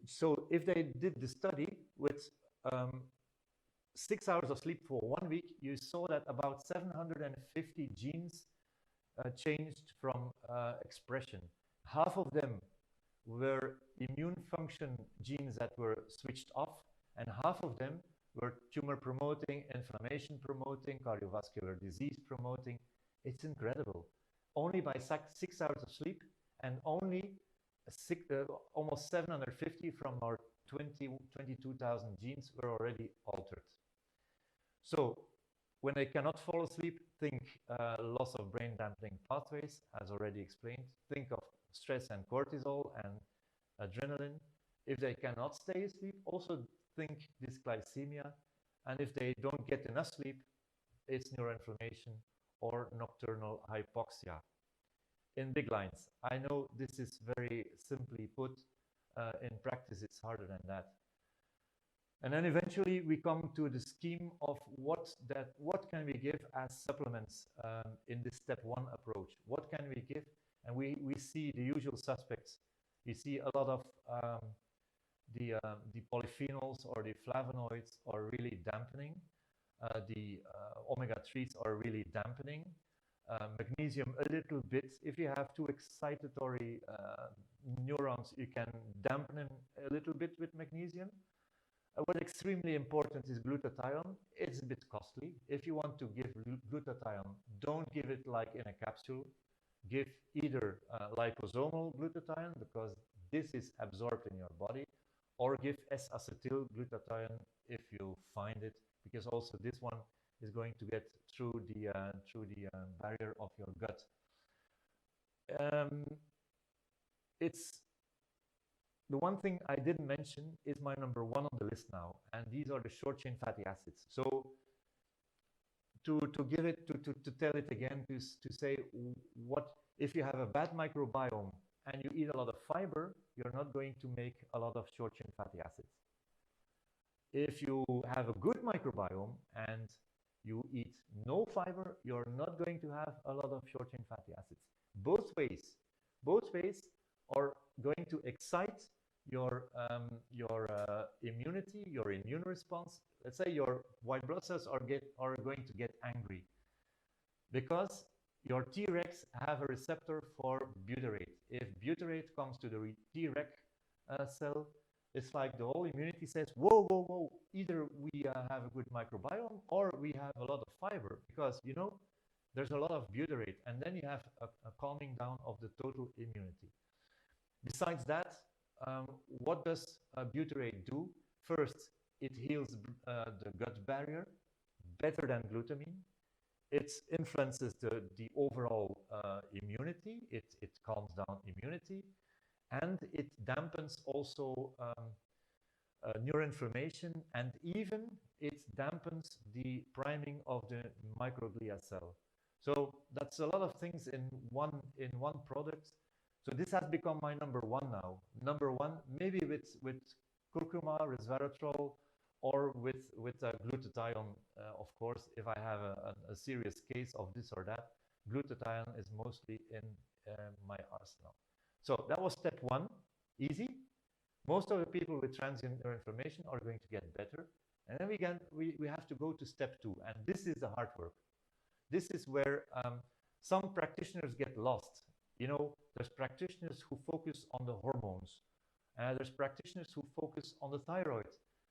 S1: So if they did the study with 6 hours of sleep for 1 week, you saw that about 750 genes changed from expression. Half of them were immune function genes that were switched off, and half of them were tumor promoting, inflammation promoting, cardiovascular disease promoting. It's incredible. Only by 6 hours of sleep, and only almost 750 from our 22,000 genes were already altered. So when they cannot fall asleep, think loss of brain dampening pathways, as already explained. Think of stress and cortisol and adrenaline. If they cannot stay asleep, also think dysglycemia. And if they don't get enough sleep, it's neuroinflammation or nocturnal hypoxia. In big lines, I know this is very simply put. In practice, it's harder than that. And then eventually we come to the scheme of what can we give as supplements in this step 1 approach. What can we give? And we see the usual suspects. We see a lot of the polyphenols or the flavonoids are really dampening. The omega-3s are really dampening. Magnesium a little bit. If you have too excitatory neurons, you can dampen them a little bit with magnesium. What's extremely important is glutathione. It's a bit costly. If you want to give glutathione, don't give it like in a capsule. Give either liposomal glutathione, because this is absorbed in your body, or give S-acetyl-glutathione if you find it, because also this one is going to get through the barrier of your gut. It's the one thing I didn't mention is my number 1 on the list now, and these are the short-chain fatty acids. So to give it, to tell it again, to say what, if you have a bad microbiome and you eat a lot of fiber, you're not going to make a lot of short-chain fatty acids. If you have a good microbiome and you eat no fiber, you're not going to have a lot of short-chain fatty acids. Both ways are going to excite your immunity, your immune response. Let's say your white blood cells are going to get angry because your Tregs have a receptor for butyrate. If butyrate comes to the Treg cell, it's like the whole immunity says, whoa, whoa, whoa, either we have a good microbiome or we have a lot of fiber, because, you know, there's a lot of butyrate, and then you have a calming down of the total immunity. Besides that, what does butyrate do? First, it heals the gut barrier better than glutamine. It influences the overall immunity. It calms down immunity, and it dampens also neuroinflammation, and even it dampens the priming of the microglia cell. So that's a lot of things in one product. So this has become my number one now. Number one, maybe with curcuma, resveratrol, or with glutathione. Of course, if I have a serious case of this or that, glutathione is mostly in my arsenal. So that was step one, easy. Most of the people with transient neuroinflammation are going to get better. And then we have to go to step two. And this is the hard work. This is where some practitioners get lost. You know, there's practitioners who focus on the hormones. There's practitioners who focus on the thyroid.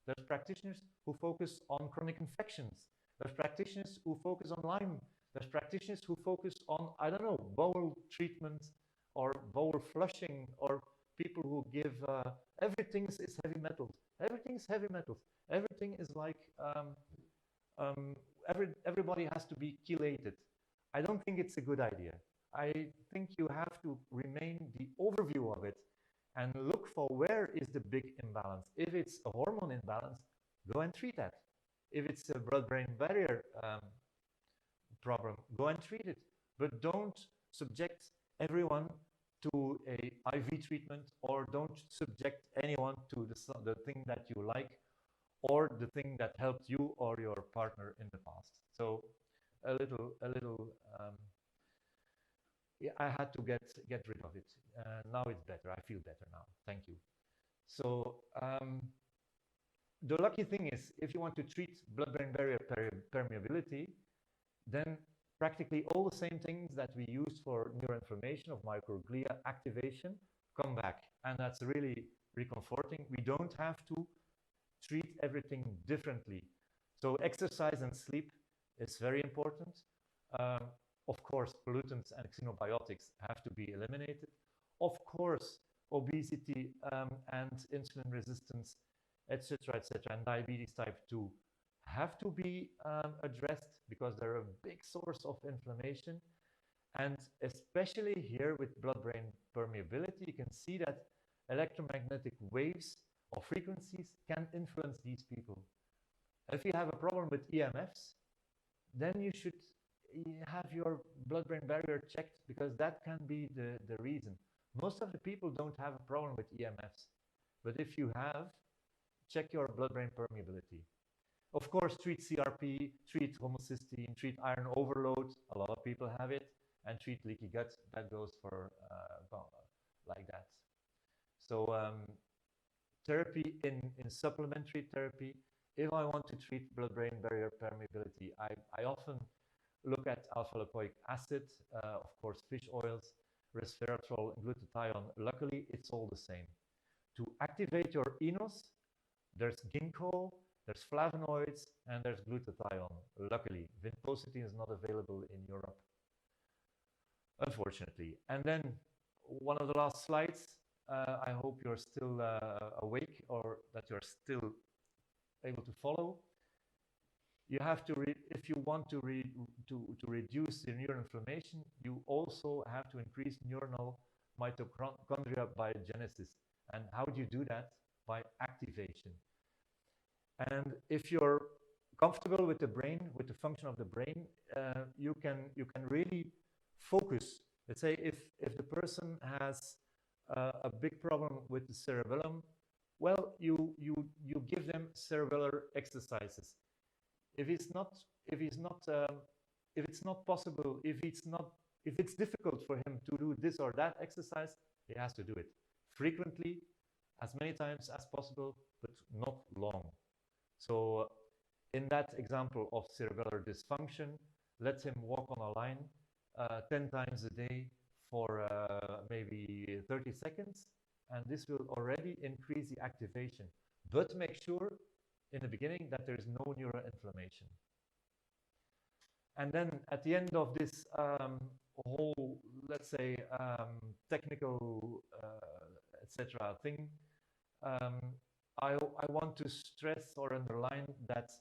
S1: There's practitioners who focus on chronic infections. There's practitioners who focus on Lyme. There's practitioners who focus on, I don't know, bowel treatment or bowel flushing, or people who give, everything is heavy metals. Everything is heavy metals. Everything is like, everybody has to be chelated. I don't think it's a good idea. I think you have to remain the overview of it and look for where is the big imbalance. If it's a hormone imbalance, go and treat that. If it's a blood-brain barrier problem, go and treat it. But don't subject everyone to a IV treatment, or don't subject anyone to the thing that you like or the thing that helped you or your partner in the past. So a little, yeah, I had to get rid of it. Now it's better. I feel better now. Thank you. So the lucky thing is, if you want to treat blood-brain barrier permeability, then practically all the same things that we use for neuroinflammation of microglia activation come back. And that's really reconforting. We don't have to treat everything differently. So exercise and sleep is very important. Of course, pollutants and xenobiotics have to be eliminated. Of course, obesity and insulin resistance, etc., and diabetes type 2 have to be addressed, because they're a big source of inflammation. And especially here with blood-brain permeability, you can see that electromagnetic waves or frequencies can influence these people. If you have a problem with EMFs, then you should have your blood-brain barrier checked, because that can be the reason. Most of the people don't have a problem with EMFs, but if you have, check your blood-brain permeability. Of course, treat CRP, treat homocysteine, treat iron overload. A lot of people have it, and treat leaky gut. That goes for like that. So therapy in supplementary therapy. If I want to treat blood-brain barrier permeability, I often look at alpha-lipoic acid, of course, fish oils, resveratrol, and glutathione. Luckily, it's all the same. To activate your enos, there's ginkgo, there's flavonoids, and there's glutathione. Luckily, vinpocetine is not available in Europe, unfortunately. And then one of the last slides. I hope you're still awake, or that you're still able to follow. You have to, if you want to reduce the neuroinflammation, you also have to increase neuronal mitochondria biogenesis. And how do you do that? By activation. And if you're comfortable with the brain, with the function of the brain, you can really focus. Let's say if the person has a big problem with the cerebellum, well, you give them cerebellar exercises. If it's not possible, if it's difficult for him to do this or that exercise, he has to do it frequently, as many times as possible, but not long. So in that example of cerebellar dysfunction, let him walk on a line 10 times a day for maybe 30 seconds, and this will already increase the activation. But make sure in the beginning that there is no neuroinflammation. And then at the end of this whole, let's say, technical etc. thing, um, I want to stress or underline that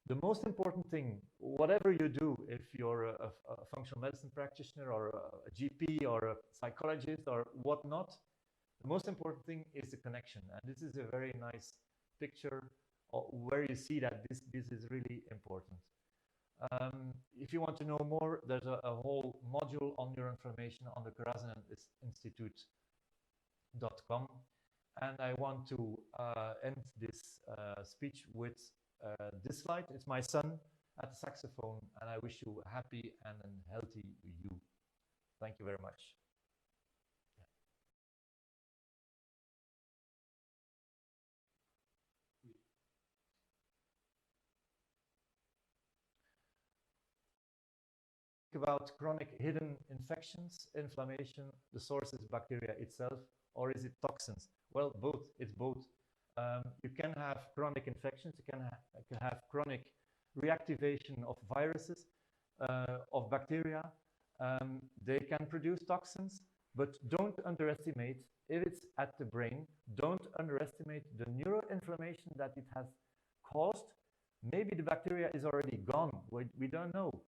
S1: the most important thing, whatever you do, if you're a functional medicine practitioner or a GP or a psychologist or whatnot, the most important thing is the connection. And this is a very nice picture where you see that this is really important. If you want to know more, there's a whole module on neuroinflammation on the Karazinan Institute.com. And I want to end this speech with this slide. It's my son at the saxophone, and I wish you a happy and a healthy you. Thank you very much. About chronic hidden infections, inflammation, the source is bacteria itself, or is it toxins? Well, both. It's both. You can have chronic infections, you can have chronic reactivation of viruses, of bacteria. They can produce toxins, but don't underestimate, if it's at the brain, don't underestimate the neuroinflammation that it has caused. Maybe the bacteria is already gone. We don't know.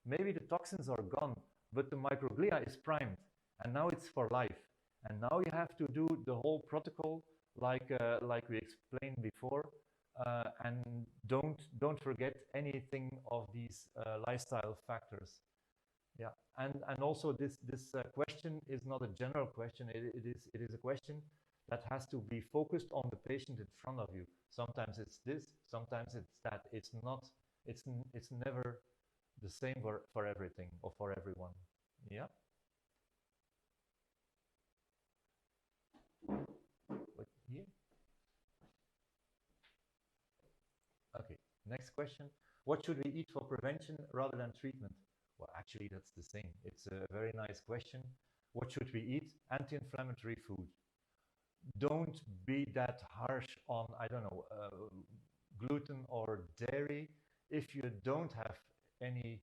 S1: Maybe the toxins are gone, but the microglia is primed, and now it's for life. And now you have to do the whole protocol, like we explained before, and don't forget anything of these lifestyle factors. Yeah, and also this question is not a general question. It is a question that has to be focused on the patient in front of you. Sometimes it's this, sometimes it's that. It's not. It's never the same for everything or for everyone. Yeah. What here? Okay. Next question. What should we eat for prevention rather than treatment? Well, actually, that's the same. It's a very nice question. What should we eat? Anti-inflammatory food. Don't be that harsh on, I don't know, gluten or dairy. If you don't have any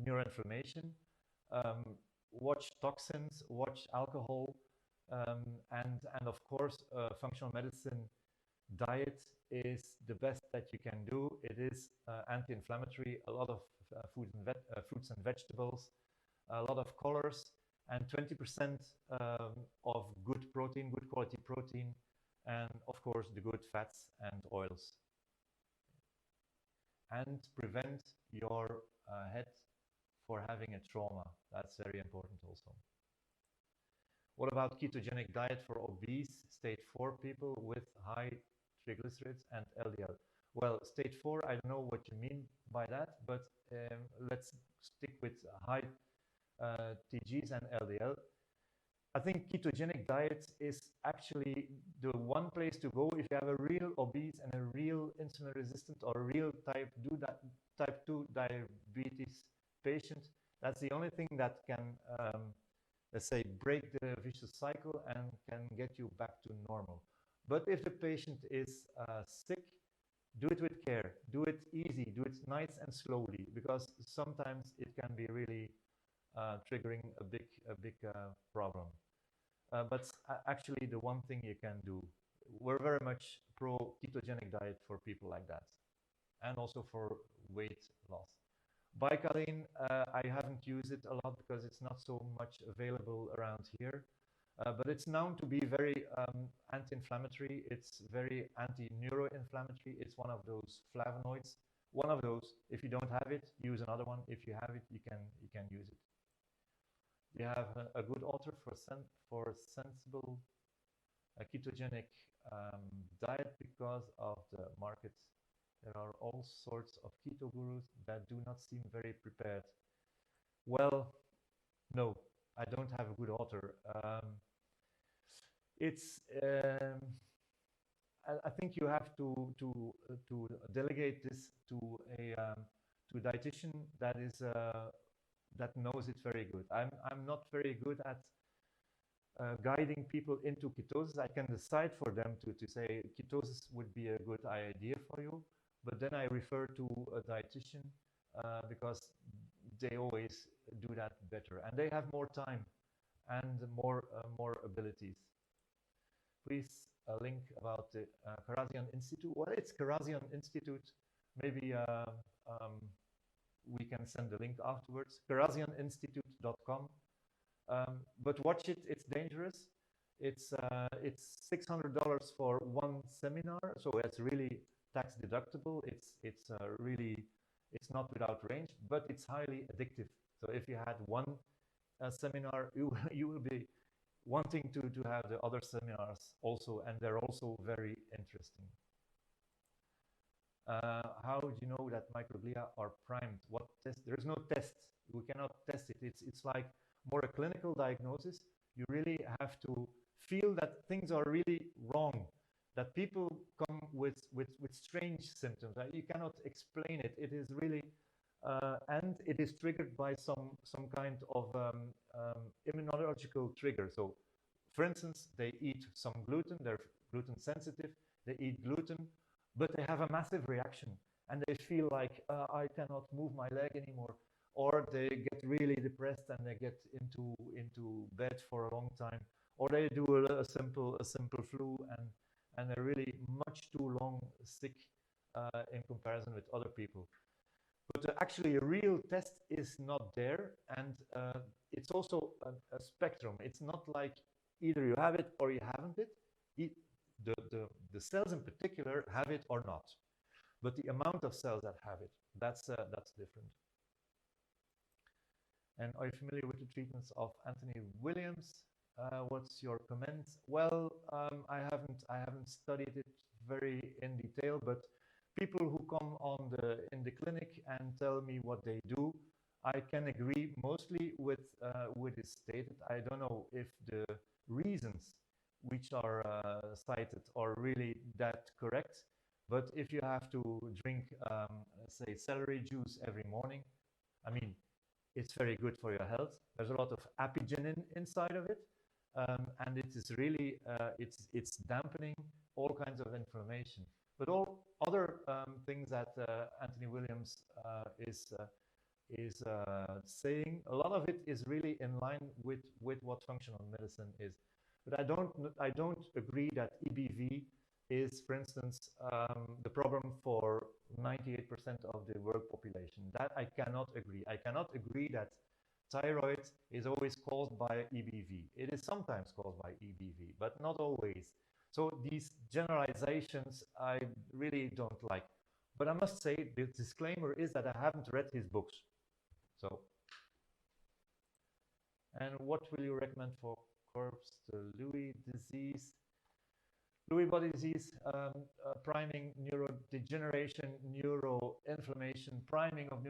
S1: neuroinflammation, watch toxins, watch alcohol, and of course, functional medicine diet is the best that you can do. It is anti-inflammatory, a lot of fruits and vegetables, a lot of colors, and 20% of good protein, good quality protein, and of course the good fats and oils. And prevent your head for having a trauma. That's very important also. What about ketogenic diet for obese stage 4 people with high triglycerides and LDL? Well, stage 4, I don't know what you mean by that, but let's stick with high TGs and LDL. I think ketogenic diet is actually the one place to go if you have a real obese and a real insulin resistant or real type 2 diabetes patient. That's the only thing that can, let's say, break the vicious cycle and can get you back to normal. But if the patient is sick, do it with care, do it easy, do it nice and slowly, because sometimes it can be really triggering a big problem. But actually, the one thing you can do, we're very much pro ketogenic diet for people like that, and also for weight loss. Bicalene, I haven't used it a lot because it's not so much available around here, but it's known to be very anti-inflammatory. It's very anti-neuroinflammatory. It's one of those flavonoids. One of those. If you don't have it, use another one. If you have it, you can use it. You have a good author for sensible ketogenic diet because of the market. There are all sorts of keto gurus that do not seem very prepared. Well, no, I don't have a good author. I think you have to delegate this to a dietitian that is that knows it very good. I'm not very good at guiding people into ketosis. I can decide for them to say ketosis would be a good idea for you, but then I refer to a dietitian because they always do that better and they have more time. and more abilities. Please a link about the Karazian Institute. Well, it's Karazian Institute. Maybe we can send the link afterwards. karazianinstitute.com. But watch it. It's dangerous. It's $600 for one seminar, so it's really tax deductible. It's really, it's not without range, but it's highly addictive. So if you had one seminar, you will be wanting to have the other seminars also, and they're also very interesting. How do you know that microglia are primed? What test? There's no test. We cannot test it. It's like more a clinical diagnosis. You really have to feel that things are really wrong, that people come with strange symptoms. You cannot explain it. It is really, and it is triggered by some kind of immunological trigger. So, for instance, they eat some gluten. They're gluten sensitive. They eat gluten, but they have a massive reaction, and they feel like I cannot move my leg anymore, or they get really depressed and they get into bed for a long time, or they do a simple flu and they're really much too long sick in comparison with other people. But actually, a real test is not there, and it's also a spectrum. It's not like either you have it or you haven't it. The cells in particular have it or not, but the amount of cells that have it, that's different. And are you familiar with the treatments of Anthony Williams? What's your comments? Well, I haven't studied it very in detail, but people who come in the clinic and tell me what they do, I can agree mostly with is stated. I don't know if the reasons which are cited are really that correct, but if you have to drink, say, celery juice every morning, I mean, it's very good for your health. There's a lot of apigenin inside of it, and it is really it's dampening all kinds of inflammation. But all other things that Anthony Williams is saying, a lot of it is really in line with what functional medicine is. But I don't agree that EBV is, for instance, the problem for 98% of the world population. That I cannot agree. I cannot agree that thyroid is always caused by EBV. It is sometimes caused by EBV, but not always. So these generalizations I really don't like. But I must say, the disclaimer is that I haven't read his books. So, and what will you recommend for corpse to Lewy disease? Lewy body disease, priming, neurodegeneration, neuroinflammation, priming of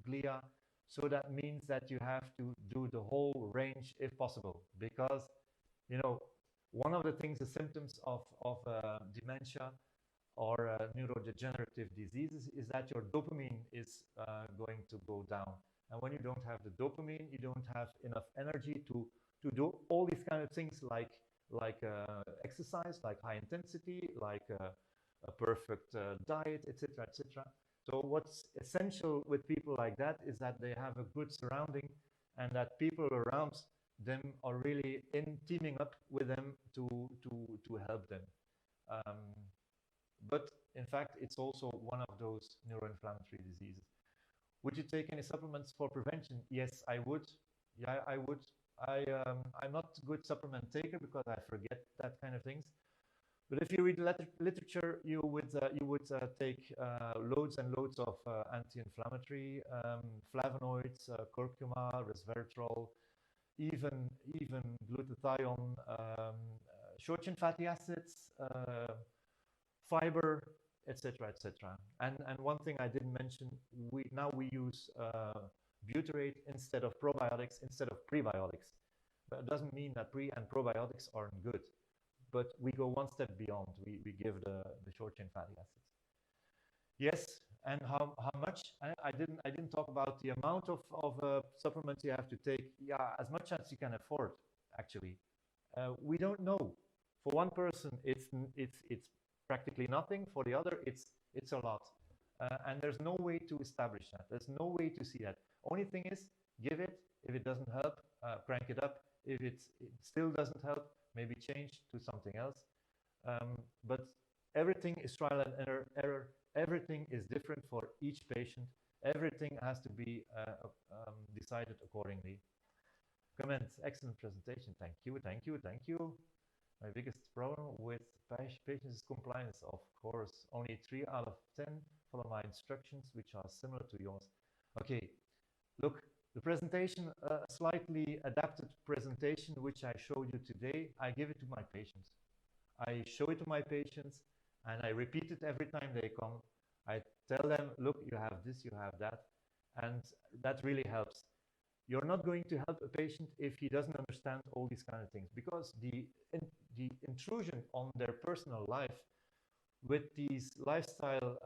S1: glia. So that means that you have to do the whole range if possible, because, you know, one of the things, the symptoms of dementia or neurodegenerative diseases is that your dopamine is going to go down. And when you don't have the dopamine, you don't have enough energy to do all these kind of things like exercise, like high intensity, like a perfect diet, etc., etc. So what's essential with people like that is that they have a good surrounding, and that people around them are really teaming up with them to help them. But in fact, it's also one of those neuroinflammatory diseases. Would you take any supplements for prevention? Yes, I would. Yeah, I would. I'm not a good supplement taker because I forget that kind of things. But if you read literature, you would take loads and loads of anti-inflammatory flavonoids, curcuma, resveratrol, even glutathione, short chain fatty acids, fiber, etc., etc. And one thing I didn't mention, we use butyrate instead of probiotics, instead of prebiotics. But it doesn't mean that pre and probiotics aren't good, but we go one step beyond. We give the short chain fatty acids. Yes, and how much? I didn't talk about the amount of supplements you have to take. Yeah, as much as you can afford. Actually, we don't know. For one person, it's practically nothing. For the other, it's a lot, and there's no way to establish that. There's no way to see that. Only thing is, give it. If it doesn't help, crank it up. If it still doesn't help, maybe change to something else. But everything is trial and error. Everything is different for each patient. Everything has to be decided accordingly. Comments, excellent presentation. Thank you, thank you, thank you. My biggest problem with patients is compliance. Of course, only 3 out of 10 follow my instructions, which are similar to yours. Okay, look, the presentation, a slightly adapted presentation, which I showed you today, I give it to my patients. I show it to my patients and I repeat it every time they come. I tell them, look, you have this, you have that. And that really helps. You're not going to help a patient if he doesn't understand all these kind of things, because the intrusion on their personal life with these lifestyle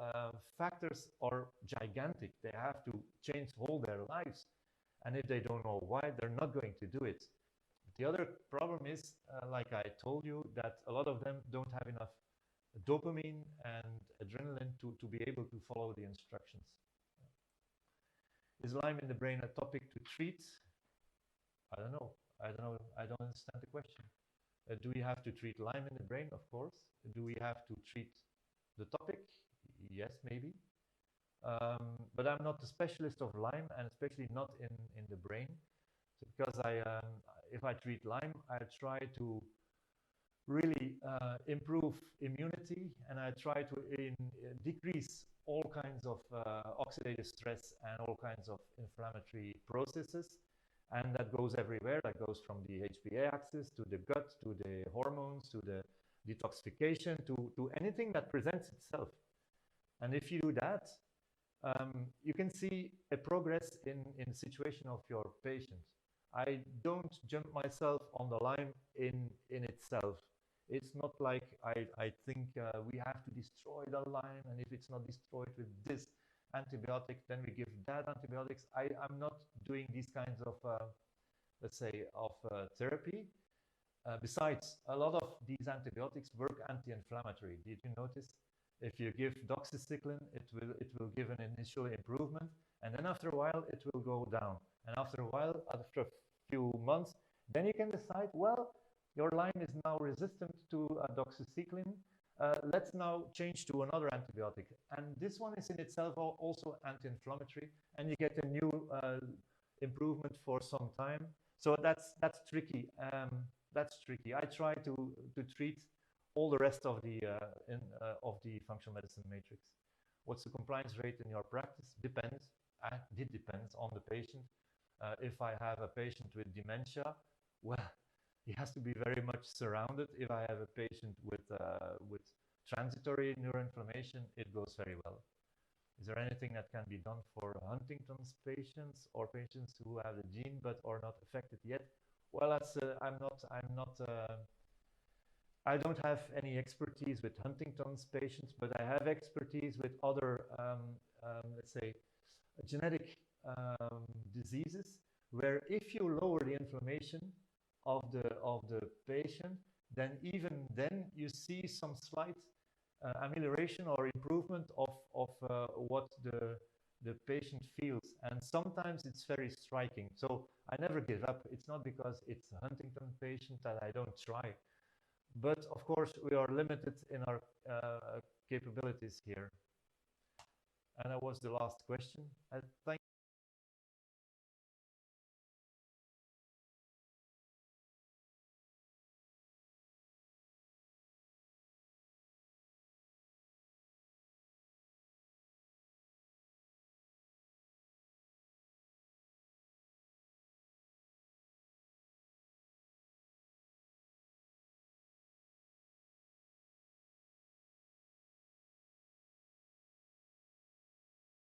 S1: factors are gigantic. They have to change all their lives. And if they don't know why, they're not going to do it. The other problem is, like I told you, that a lot of them don't have enough dopamine and adrenaline to be able to follow the instructions. Is Lyme in the brain a topic to treat? I don't know. I don't understand the question. Do we have to treat Lyme in the brain? Of course. Do we have to treat the topic? Yes, maybe. But I'm not a specialist of Lyme, and especially not in the brain. So because if I treat Lyme, I try to really improve immunity, and I try to decrease all kinds of oxidative stress and all kinds of inflammatory processes. And that goes everywhere. That goes from the HPA axis to the gut, to the hormones, to the detoxification, to anything that presents itself. And if you do that, you can see a progress in the situation of your patient. I don't jump myself on the Lyme in itself. It's not like I think we have to destroy the Lyme, and if it's not destroyed with this antibiotic, then we give that antibiotics. I'm not doing these kinds of, let's say, of therapy. Besides, a lot of these antibiotics work anti-inflammatory. Did you notice? If you give doxycycline, it will give an initial improvement, and then after a while it will go down. And after a while, after a few months, then you can decide, well, your Lyme is now resistant to doxycycline. Let's now change to another antibiotic. And this one is in itself also anti-inflammatory, and you get a new improvement for some time. So that's tricky. That's tricky. I try to treat all the rest of the functional medicine matrix. What's the compliance rate in your practice? Depends. It depends on the patient. If I have a patient with dementia, well, he has to be very much surrounded. If I have a patient with transitory neuroinflammation, it goes very well. Is there anything that can be done for Huntington's patients or patients who have the gene but are not affected yet? Well, that's I don't have any expertise with Huntington's patients, but I have expertise with other, let's say, genetic diseases, where if you lower the inflammation of the patient, then even then you see some slight amelioration or improvement of what the patient feels, and sometimes it's very striking. So I never give up. It's not because it's a Huntington patient that I don't try, but of course we are limited in our capabilities here. And that was the last question. Thank